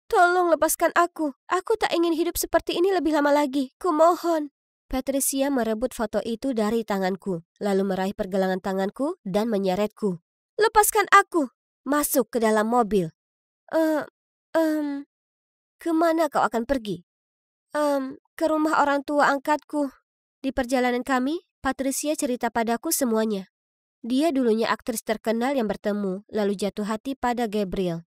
tolong lepaskan aku. Aku tak ingin hidup seperti ini lebih lama lagi. Kumohon. Patricia merebut foto itu dari tanganku, lalu meraih pergelangan tanganku dan menyeretku. Lepaskan aku. Masuk ke dalam mobil. Kemana kau akan pergi? Ke rumah orang tua angkatku. Di perjalanan kami, Patricia cerita padaku semuanya. Dia dulunya aktris terkenal yang bertemu, lalu jatuh hati pada Gabriel.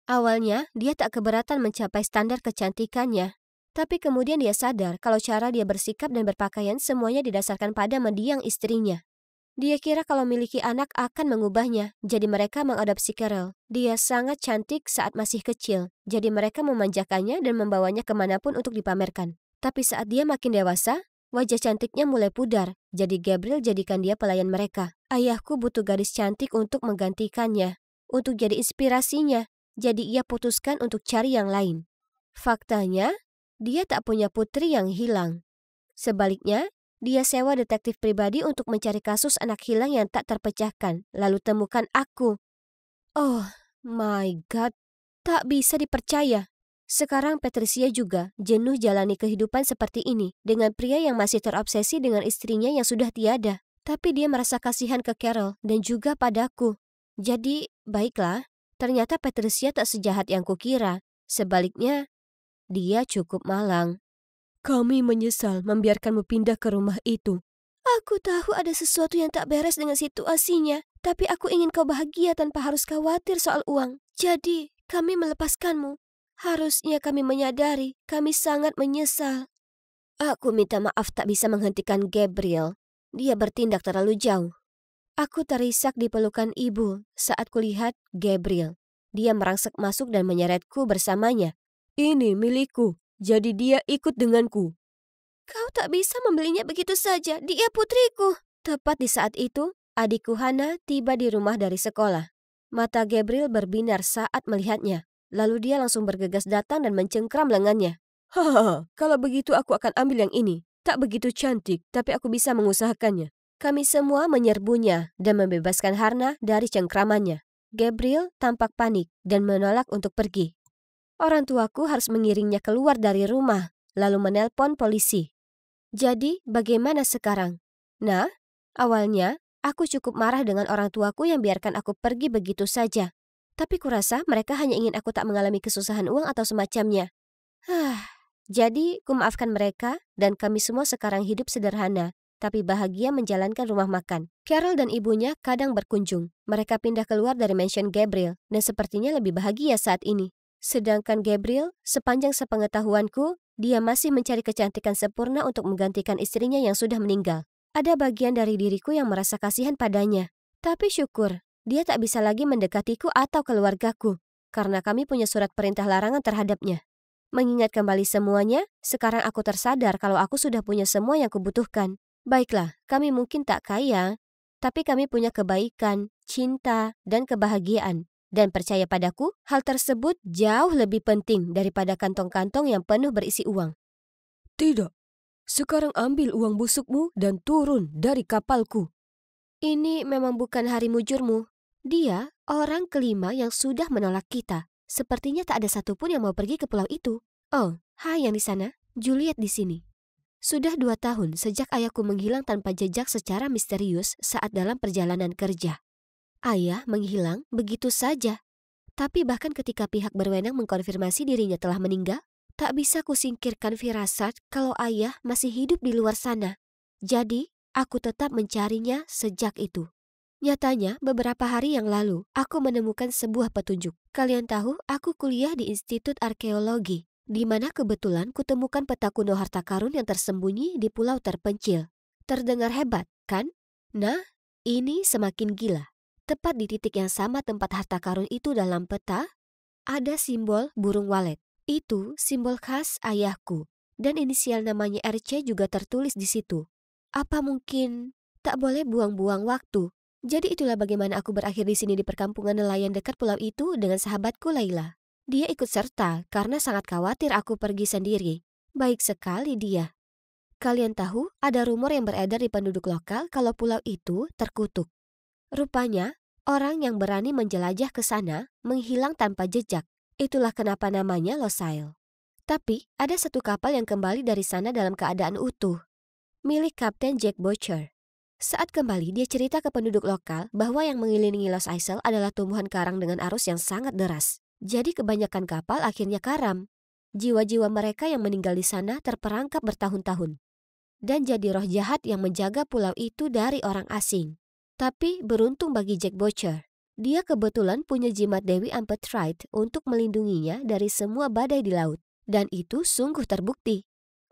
Awalnya, dia tak keberatan mencapai standar kecantikannya. Tapi kemudian dia sadar kalau cara dia bersikap dan berpakaian semuanya didasarkan pada mendiang istrinya. Dia kira kalau memiliki anak akan mengubahnya, jadi mereka mengadopsi Carol. Dia sangat cantik saat masih kecil, jadi mereka memanjakannya dan membawanya kemanapun untuk dipamerkan. Tapi saat dia makin dewasa, wajah cantiknya mulai pudar, jadi Gabriel jadikan dia pelayan mereka. Ayahku butuh gadis cantik untuk menggantikannya, untuk jadi inspirasinya, jadi ia putuskan untuk cari yang lain. Faktanya, dia tak punya putri yang hilang. Sebaliknya, dia sewa detektif pribadi untuk mencari kasus anak hilang yang tak terpecahkan, lalu temukan aku. Oh my God, tak bisa dipercaya. Sekarang Patricia juga jenuh jalani kehidupan seperti ini dengan pria yang masih terobsesi dengan istrinya yang sudah tiada. Tapi dia merasa kasihan ke Carol dan juga padaku. Jadi, baiklah, ternyata Patricia tak sejahat yang kukira. Sebaliknya, dia cukup malang. Kami menyesal membiarkanmu pindah ke rumah itu. Aku tahu ada sesuatu yang tak beres dengan situasinya, tapi aku ingin kau bahagia tanpa harus khawatir soal uang. Jadi, kami melepaskanmu. Harusnya kami menyadari, kami sangat menyesal. Aku minta maaf tak bisa menghentikan Gabriel. Dia bertindak terlalu jauh. Aku terisak di pelukan ibu saat kulihat Gabriel. Dia merangsek masuk dan menyeretku bersamanya. Ini milikku, jadi dia ikut denganku. Kau tak bisa membelinya begitu saja, dia putriku. Tepat di saat itu, adikku Hana tiba di rumah dari sekolah. Mata Gabriel berbinar saat melihatnya. Lalu dia langsung bergegas datang dan mencengkram lengannya. Hahaha, kalau begitu aku akan ambil yang ini. Tak begitu cantik, tapi aku bisa mengusahakannya. Kami semua menyerbunya dan membebaskan Hana dari cengkramannya. Gabriel tampak panik dan menolak untuk pergi. Orang tuaku harus mengiringnya keluar dari rumah, lalu menelpon polisi. Jadi, bagaimana sekarang? Nah, awalnya aku cukup marah dengan orang tuaku yang biarkan aku pergi begitu saja. Tapi kurasa mereka hanya ingin aku tak mengalami kesusahan uang atau semacamnya. Jadi, kumaafkan mereka dan kami semua sekarang hidup sederhana. tapi bahagia menjalankan rumah makan. Carol dan ibunya kadang berkunjung. Mereka pindah keluar dari mansion Gabriel dan sepertinya lebih bahagia saat ini. Sedangkan Gabriel, sepanjang sepengetahuanku, dia masih mencari kecantikan sempurna untuk menggantikan istrinya yang sudah meninggal. Ada bagian dari diriku yang merasa kasihan padanya. Tapi syukur, dia tak bisa lagi mendekatiku atau keluargaku, karena kami punya surat perintah larangan terhadapnya. Mengingat kembali semuanya, sekarang aku tersadar kalau aku sudah punya semua yang kubutuhkan. Baiklah, kami mungkin tak kaya, tapi kami punya kebaikan, cinta, dan kebahagiaan. Dan percaya padaku, hal tersebut jauh lebih penting daripada kantong-kantong yang penuh berisi uang. Tidak, sekarang ambil uang busukmu dan turun dari kapalku. Ini memang bukan hari mujurmu. Dia orang kelima yang sudah menolak kita. Sepertinya tak ada satupun yang mau pergi ke pulau itu. Oh, hai yang di sana, Juliet di sini. Sudah 2 tahun sejak ayahku menghilang tanpa jejak secara misterius saat dalam perjalanan kerja. Ayah menghilang begitu saja. Tapi bahkan ketika pihak berwenang mengkonfirmasi dirinya telah meninggal, tak bisa kusingkirkan firasat kalau ayah masih hidup di luar sana. Jadi, aku tetap mencarinya sejak itu. Nyatanya, beberapa hari yang lalu, aku menemukan sebuah petunjuk. Kalian tahu, aku kuliah di Institut Arkeologi, di mana kebetulan kutemukan peta kuno harta karun yang tersembunyi di pulau terpencil. Terdengar hebat, kan? Nah, ini semakin gila. Tepat di titik yang sama tempat harta karun itu dalam peta, ada simbol burung walet. Itu simbol khas ayahku, dan inisial namanya RC juga tertulis di situ. Apa mungkin tak boleh buang-buang waktu? Jadi itulah bagaimana aku berakhir di sini di perkampungan nelayan dekat pulau itu dengan sahabatku Laila. Dia ikut serta karena sangat khawatir aku pergi sendiri. Baik sekali dia. Kalian tahu, ada rumor yang beredar di penduduk lokal kalau pulau itu terkutuk. Rupanya, orang yang berani menjelajah ke sana menghilang tanpa jejak. Itulah kenapa namanya Lost Isle. Tapi, ada satu kapal yang kembali dari sana dalam keadaan utuh. Milik Kapten Jack Butcher. Saat kembali, dia cerita ke penduduk lokal bahwa yang mengelilingi Lost Isle adalah tumbuhan karang dengan arus yang sangat deras. Jadi kebanyakan kapal akhirnya karam. Jiwa-jiwa mereka yang meninggal di sana terperangkap bertahun-tahun. Dan jadi roh jahat yang menjaga pulau itu dari orang asing. Tapi beruntung bagi Jack Butcher, dia kebetulan punya jimat Dewi Amphitrite untuk melindunginya dari semua badai di laut. Dan itu sungguh terbukti.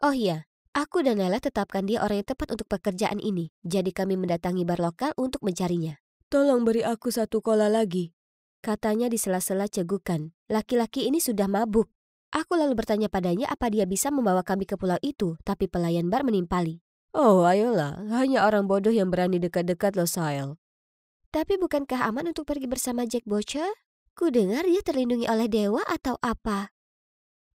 Oh iya, aku dan Nella tetapkan dia orang yang tepat untuk pekerjaan ini. Jadi kami mendatangi bar lokal untuk mencarinya. Tolong beri aku 1 kola lagi. Katanya di sela-sela cegukan. Laki-laki ini sudah mabuk. Aku lalu bertanya padanya apa dia bisa membawa kami ke pulau itu, tapi pelayan bar menimpali. Oh, ayolah, hanya orang bodoh yang berani dekat-dekat Lost Isle. Tapi bukankah aman untuk pergi bersama Jack Butcher? Ku dengar dia terlindungi oleh dewa atau apa?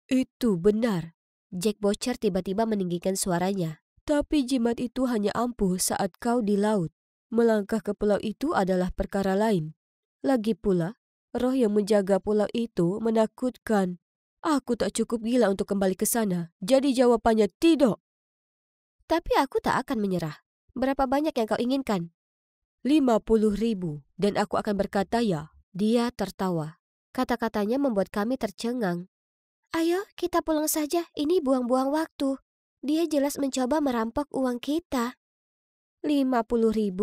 Itu benar. Jack Butcher tiba-tiba meninggikan suaranya. Tapi jimat itu hanya ampuh saat kau di laut. Melangkah ke pulau itu adalah perkara lain. Lagi pula, roh yang menjaga pulau itu menakutkan. Aku tak cukup gila untuk kembali ke sana. Jadi jawabannya tidak. Tapi aku tak akan menyerah. Berapa banyak yang kau inginkan? 50.000 dan aku akan berkata ya. Dia tertawa. Kata-katanya membuat kami tercengang. Ayo kita pulang saja, ini buang-buang waktu. Dia jelas mencoba merampok uang kita. 50.000?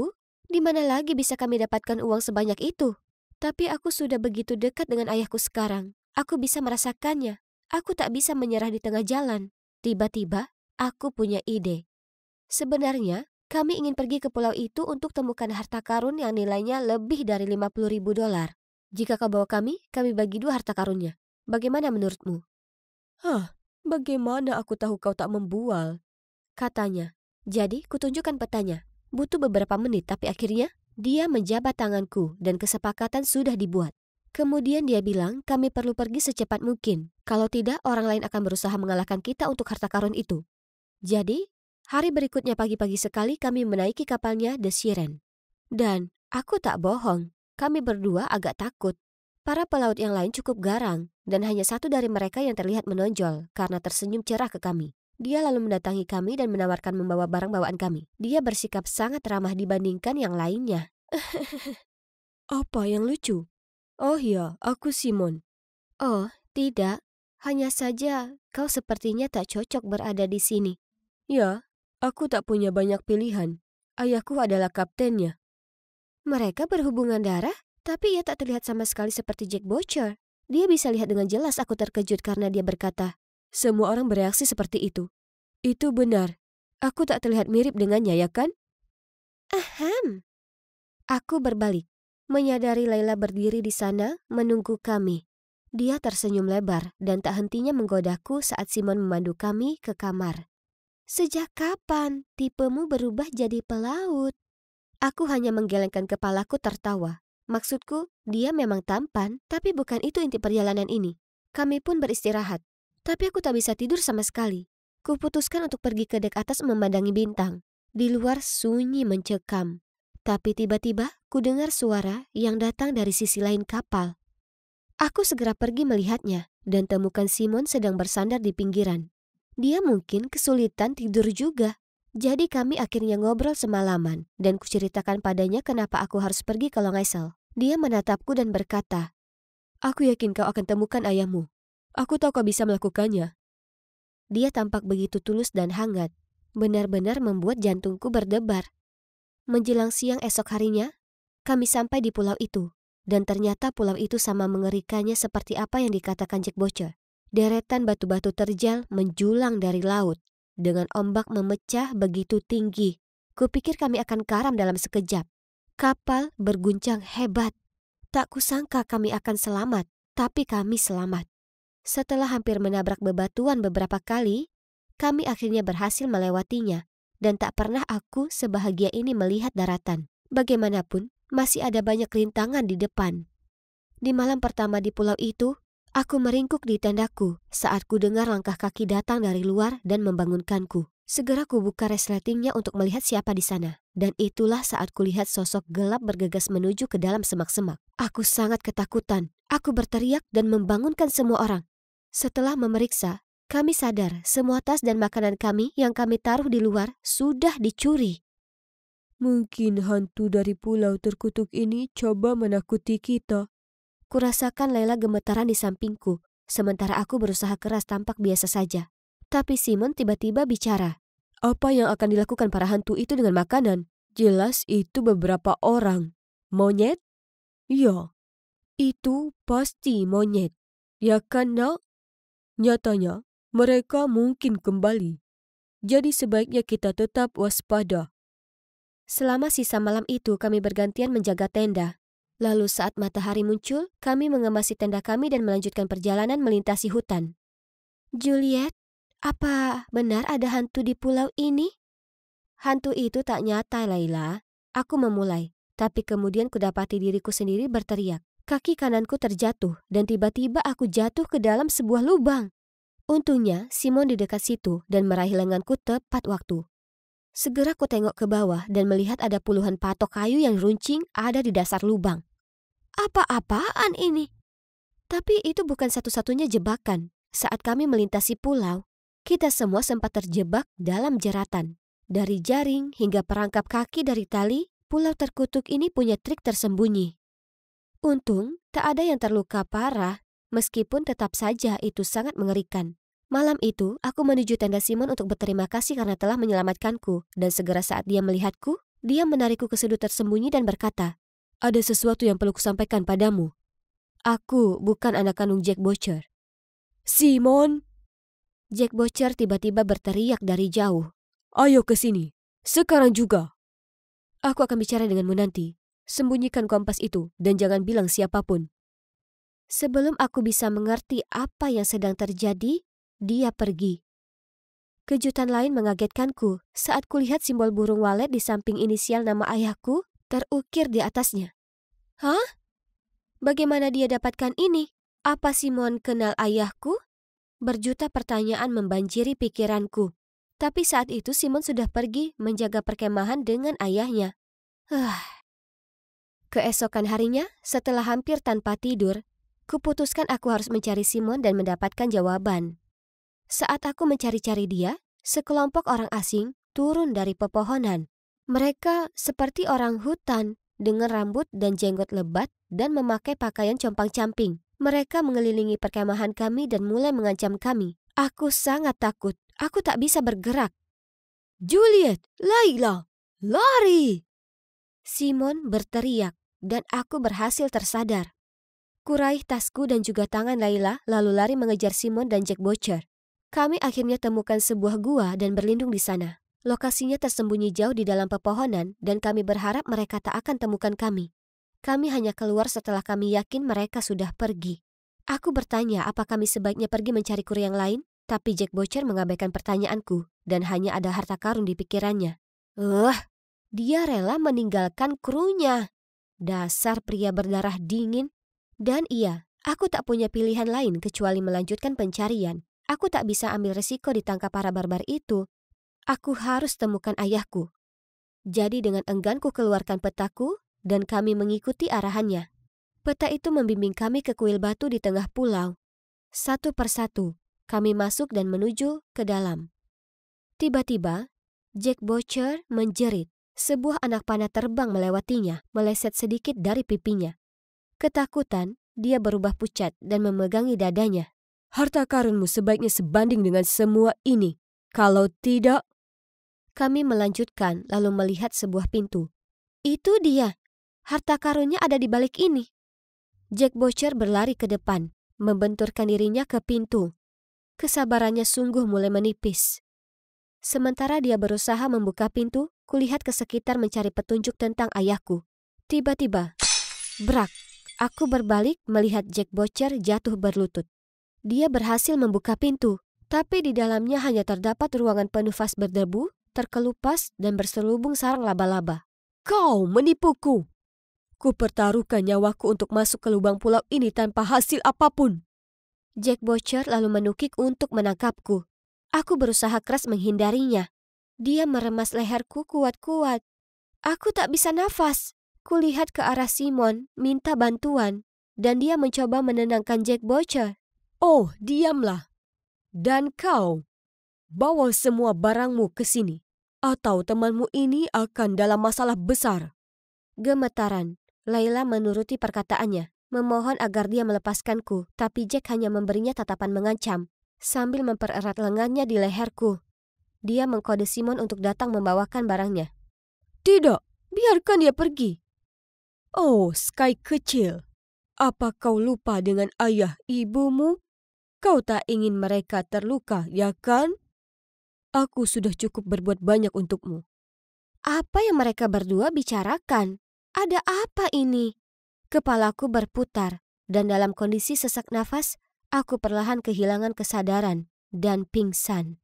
Di mana lagi bisa kami dapatkan uang sebanyak itu? Tapi aku sudah begitu dekat dengan ayahku sekarang. Aku bisa merasakannya. Aku tak bisa menyerah di tengah jalan. Tiba-tiba, aku punya ide. Sebenarnya, kami ingin pergi ke pulau itu untuk temukan harta karun yang nilainya lebih dari 50.000 dolar. Jika kau bawa kami bagi 2 harta karunnya. Bagaimana menurutmu? Bagaimana aku tahu kau tak membual? Katanya. Jadi, kutunjukkan petanya. Butuh beberapa menit, tapi akhirnya dia menjabat tanganku dan kesepakatan sudah dibuat. Kemudian dia bilang kami perlu pergi secepat mungkin. Kalau tidak, orang lain akan berusaha mengalahkan kita untuk harta karun itu. Jadi, hari berikutnya pagi-pagi sekali kami menaiki kapalnya The Siren. Dan, aku tak bohong, kami berdua agak takut. Para pelaut yang lain cukup garang, dan hanya satu dari mereka yang terlihat menonjol karena tersenyum cerah ke kami. Dia lalu mendatangi kami dan menawarkan membawa barang bawaan kami. Dia bersikap sangat ramah dibandingkan yang lainnya. Apa yang lucu? Oh ya, aku Simon. Oh, tidak. Hanya saja kau sepertinya tak cocok berada di sini. Ya, Aku tak punya banyak pilihan. Ayahku adalah kaptennya. Mereka berhubungan darah, tapi ia tak terlihat sama sekali seperti Jack Butcher. Dia bisa lihat dengan jelas aku terkejut karena dia berkata, Semua orang bereaksi seperti itu. Itu benar. Aku tak terlihat mirip dengannya, ya kan? "Ahem." Aku berbalik, menyadari Laila berdiri di sana menunggu kami. Dia tersenyum lebar dan tak hentinya menggodaku saat Simon memandu kami ke kamar. "Sejak kapan tipemu berubah jadi pelaut?" Aku hanya menggelengkan kepalaku tertawa. Maksudku, dia memang tampan, tapi bukan itu inti perjalanan ini. Kami pun beristirahat, tapi aku tak bisa tidur sama sekali. Kuputuskan untuk pergi ke dek atas memandangi bintang. Di luar sunyi mencekam. Tapi tiba-tiba ku dengar suara yang datang dari sisi lain kapal. Aku segera pergi melihatnya dan temukan Simon sedang bersandar di pinggiran. Dia mungkin kesulitan tidur juga. Jadi kami akhirnya ngobrol semalaman dan kuceritakan padanya kenapa aku harus pergi ke Long Isle. Dia menatapku dan berkata, Aku yakin kau akan temukan ayahmu. Aku tahu kau bisa melakukannya. Dia tampak begitu tulus dan hangat, benar-benar membuat jantungku berdebar. Menjelang siang esok harinya, kami sampai di pulau itu, dan ternyata pulau itu sama mengerikannya seperti apa yang dikatakan Jack Butcher. Deretan batu-batu terjal menjulang dari laut, dengan ombak memecah begitu tinggi. Kupikir kami akan karam dalam sekejap. Kapal berguncang hebat. Tak kusangka kami akan selamat, tapi kami selamat. Setelah hampir menabrak bebatuan beberapa kali, kami akhirnya berhasil melewatinya, dan tak pernah aku sebahagia ini melihat daratan. Bagaimanapun, masih ada banyak rintangan di depan. Di malam pertama di pulau itu, aku meringkuk di tendaku saat ku dengar langkah kaki datang dari luar dan membangunkanku. Segera ku buka resletingnya untuk melihat siapa di sana. Dan itulah saat kulihat sosok gelap bergegas menuju ke dalam semak-semak. Aku sangat ketakutan. Aku berteriak dan membangunkan semua orang. Setelah memeriksa, kami sadar semua tas dan makanan kami yang kami taruh di luar sudah dicuri. Mungkin hantu dari pulau terkutuk ini coba menakuti kita. Kurasakan Laila gemetaran di sampingku, sementara aku berusaha keras tampak biasa saja. Tapi Simon tiba-tiba bicara. Apa yang akan dilakukan para hantu itu dengan makanan? Jelas itu beberapa orang. Monyet? Ya, itu pasti monyet. Ya kan, nak? Nyatanya, mereka mungkin kembali. Jadi sebaiknya kita tetap waspada. Selama sisa malam itu kami bergantian menjaga tenda. Lalu saat matahari muncul, kami mengemasi tenda kami dan melanjutkan perjalanan melintasi hutan. Juliet, apa benar ada hantu di pulau ini? Hantu itu tak nyata, Laila. Aku memulai, tapi kemudian kudapati diriku sendiri berteriak. Kaki kananku terjatuh dan tiba-tiba aku jatuh ke dalam sebuah lubang. Untungnya Simon di dekat situ dan meraih lenganku tepat waktu. Segera ku tengok ke bawah dan melihat ada puluhan patok kayu yang runcing ada di dasar lubang. Apa-apaan ini? Tapi itu bukan satu-satunya jebakan. Saat kami melintasi pulau, kita semua sempat terjebak dalam jeratan. Dari jaring hingga perangkap kaki dari tali, pulau terkutuk ini punya trik tersembunyi. Untung tak ada yang terluka parah, meskipun tetap saja itu sangat mengerikan. Malam itu, aku menuju tenda Simon untuk berterima kasih karena telah menyelamatkanku, dan segera saat dia melihatku, dia menarikku ke sudut tersembunyi dan berkata, Ada sesuatu yang perlu kusampaikan padamu. Aku bukan anak kandung Jack Butcher. Simon! Jack Butcher tiba-tiba berteriak dari jauh. Ayo ke sini, sekarang juga. Aku akan bicara denganmu nanti. Sembunyikan kompas itu dan jangan bilang siapapun. Sebelum aku bisa mengerti apa yang sedang terjadi, dia pergi. Kejutan lain mengagetkanku saat kulihat simbol burung walet di samping inisial nama ayahku terukir di atasnya. Hah? Bagaimana dia dapatkan ini? Apa Simon kenal ayahku? Berjuta pertanyaan membanjiri pikiranku. Tapi saat itu Simon sudah pergi menjaga perkemahan dengan ayahnya. Keesokan harinya, setelah hampir tanpa tidur, kuputuskan aku harus mencari Simon dan mendapatkan jawaban. Saat aku mencari-cari dia, sekelompok orang asing turun dari pepohonan. Mereka seperti orang hutan dengan rambut dan jenggot lebat dan memakai pakaian compang-camping. Mereka mengelilingi perkemahan kami dan mulai mengancam kami. Aku sangat takut. Aku tak bisa bergerak. Juliet, Layla, lari! Simon berteriak dan aku berhasil tersadar. Kuraih tasku dan juga tangan Layla lalu lari mengejar Simon dan Jack Butcher. Kami akhirnya temukan sebuah gua dan berlindung di sana. Lokasinya tersembunyi jauh di dalam pepohonan dan kami berharap mereka tak akan temukan kami. Kami hanya keluar setelah kami yakin mereka sudah pergi. Aku bertanya apa kami sebaiknya pergi mencari kru yang lain, tapi Jack Butcher mengabaikan pertanyaanku dan hanya ada harta karun di pikirannya. Dia rela meninggalkan krunya. Dasar pria berdarah dingin. Dan iya, aku tak punya pilihan lain kecuali melanjutkan pencarian. Aku tak bisa ambil resiko ditangkap para barbar itu. Aku harus temukan ayahku. Jadi dengan enggan ku keluarkan petaku dan kami mengikuti arahannya. Peta itu membimbing kami ke kuil batu di tengah pulau. Satu persatu, kami masuk dan menuju ke dalam. Tiba-tiba, Jack Butcher menjerit. Sebuah anak panah terbang melewatinya, meleset sedikit dari pipinya. Ketakutan, dia berubah pucat dan memegangi dadanya. Harta karunmu sebaiknya sebanding dengan semua ini. Kalau tidak... Kami melanjutkan lalu melihat sebuah pintu. Itu dia. Harta karunnya ada di balik ini. Jack Butcher berlari ke depan, membenturkan dirinya ke pintu. Kesabarannya sungguh mulai menipis. Sementara dia berusaha membuka pintu, kulihat ke sekitar mencari petunjuk tentang ayahku. Tiba-tiba, brak. Aku berbalik melihat Jack Butcher jatuh berlutut. Dia berhasil membuka pintu, tapi di dalamnya hanya terdapat ruangan penuh vas berdebu, terkelupas dan berselubung sarang laba-laba. Kau menipuku. Ku pertaruhkan nyawaku untuk masuk ke lubang pulau ini tanpa hasil apapun. Jack Butcher lalu menukik untuk menangkapku. Aku berusaha keras menghindarinya. Dia meremas leherku kuat-kuat. Aku tak bisa nafas. Kulihat ke arah Simon, minta bantuan, dan dia mencoba menenangkan Jack Butcher. Oh, diamlah. Dan kau, bawa semua barangmu ke sini, atau temanmu ini akan dalam masalah besar. Gemetaran, Layla menuruti perkataannya, memohon agar dia melepaskanku, tapi Jack hanya memberinya tatapan mengancam, sambil mempererat lengannya di leherku. Dia mengkode Simon untuk datang membawakan barangnya. Tidak, biarkan dia pergi. Oh, Sky kecil, apa kau lupa dengan ayah ibumu? Kau tak ingin mereka terluka, ya kan? Aku sudah cukup berbuat banyak untukmu. Apa yang mereka berdua bicarakan? Ada apa ini? Kepalaku berputar, dan dalam kondisi sesak nafas, aku perlahan kehilangan kesadaran dan pingsan.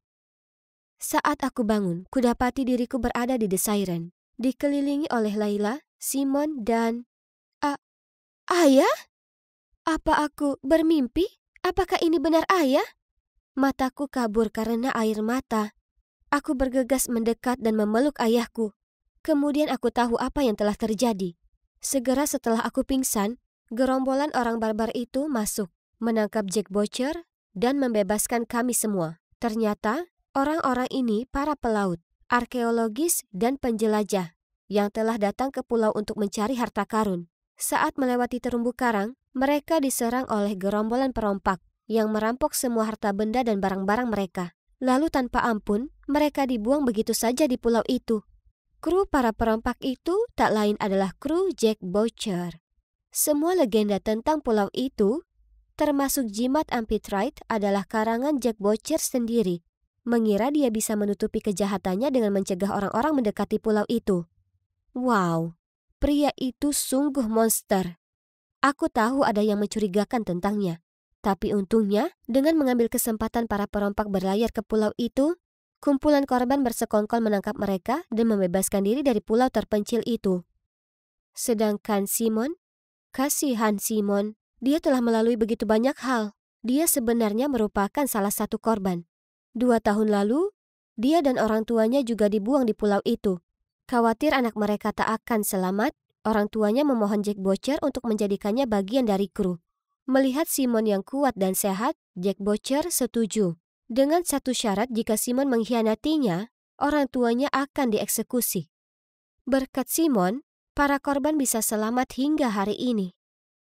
Saat aku bangun, kudapati diriku berada di The Siren, dikelilingi oleh Layla, Simon, dan... Ayah? Apa aku bermimpi? Apakah ini benar ayah? Mataku kabur karena air mata. Aku bergegas mendekat dan memeluk ayahku. Kemudian aku tahu apa yang telah terjadi. Segera setelah aku pingsan, gerombolan orang barbar itu masuk, menangkap Jack Butcher, dan membebaskan kami semua. Ternyata, orang-orang ini para pelaut, arkeologis, dan penjelajah yang telah datang ke pulau untuk mencari harta karun. Saat melewati terumbu karang, mereka diserang oleh gerombolan perompak yang merampok semua harta benda dan barang-barang mereka. Lalu tanpa ampun, mereka dibuang begitu saja di pulau itu. Kru para perompak itu tak lain adalah kru Jack Butcher. Semua legenda tentang pulau itu, termasuk jimat Amphitrite, adalah karangan Jack Butcher sendiri. Mengira dia bisa menutupi kejahatannya dengan mencegah orang-orang mendekati pulau itu. Wow, pria itu sungguh monster. Aku tahu ada yang mencurigakan tentangnya. Tapi untungnya, dengan mengambil kesempatan para perompak berlayar ke pulau itu, kumpulan korban bersekongkol menangkap mereka dan membebaskan diri dari pulau terpencil itu. Sedangkan Simon, kasihan Simon, dia telah melalui begitu banyak hal. Dia sebenarnya merupakan salah satu korban. 2 tahun lalu, dia dan orang tuanya juga dibuang di pulau itu. Khawatir anak mereka tak akan selamat, orang tuanya memohon Jack Butcher untuk menjadikannya bagian dari kru. Melihat Simon yang kuat dan sehat, Jack Butcher setuju. Dengan satu syarat, jika Simon mengkhianatinya, orang tuanya akan dieksekusi. Berkat Simon, para korban bisa selamat hingga hari ini.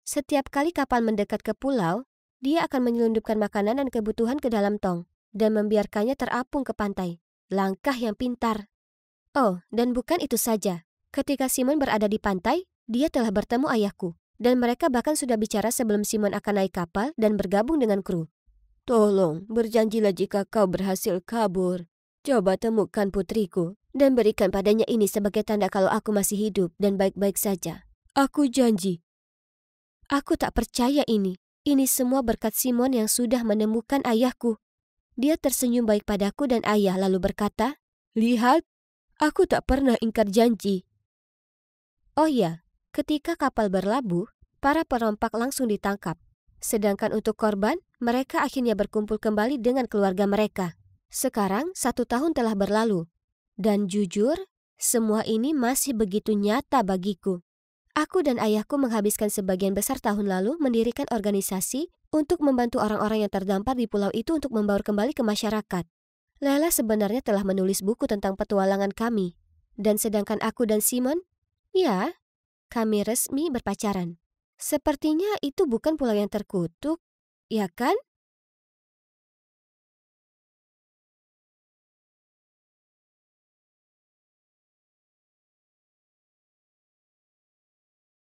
Setiap kali kapal mendekat ke pulau, dia akan menyelundupkan makanan dan kebutuhan ke dalam tong dan membiarkannya terapung ke pantai. Langkah yang pintar. Oh, dan bukan itu saja. Ketika Simon berada di pantai, dia telah bertemu ayahku. Dan mereka bahkan sudah bicara sebelum Simon akan naik kapal dan bergabung dengan kru. Tolong, berjanjilah jika kau berhasil kabur. Coba temukan putriku. Dan berikan padanya ini sebagai tanda kalau aku masih hidup dan baik-baik saja. Aku janji. Aku tak percaya ini. Ini semua berkat Simon yang sudah menemukan ayahku. Dia tersenyum baik padaku dan ayah lalu berkata, Lihat, aku tak pernah ingkar janji. oh ya, ketika kapal berlabuh, para perompak langsung ditangkap. Sedangkan untuk korban, mereka akhirnya berkumpul kembali dengan keluarga mereka. Sekarang 1 tahun telah berlalu. Dan jujur, semua ini masih begitu nyata bagiku. Aku dan ayahku menghabiskan sebagian besar tahun lalu mendirikan organisasi untuk membantu orang-orang yang terdampar di pulau itu untuk membaur kembali ke masyarakat. Lela sebenarnya telah menulis buku tentang petualangan kami. Dan sedangkan aku dan Simon, ya, kami resmi berpacaran. Sepertinya itu bukan pulau yang terkutuk, ya kan?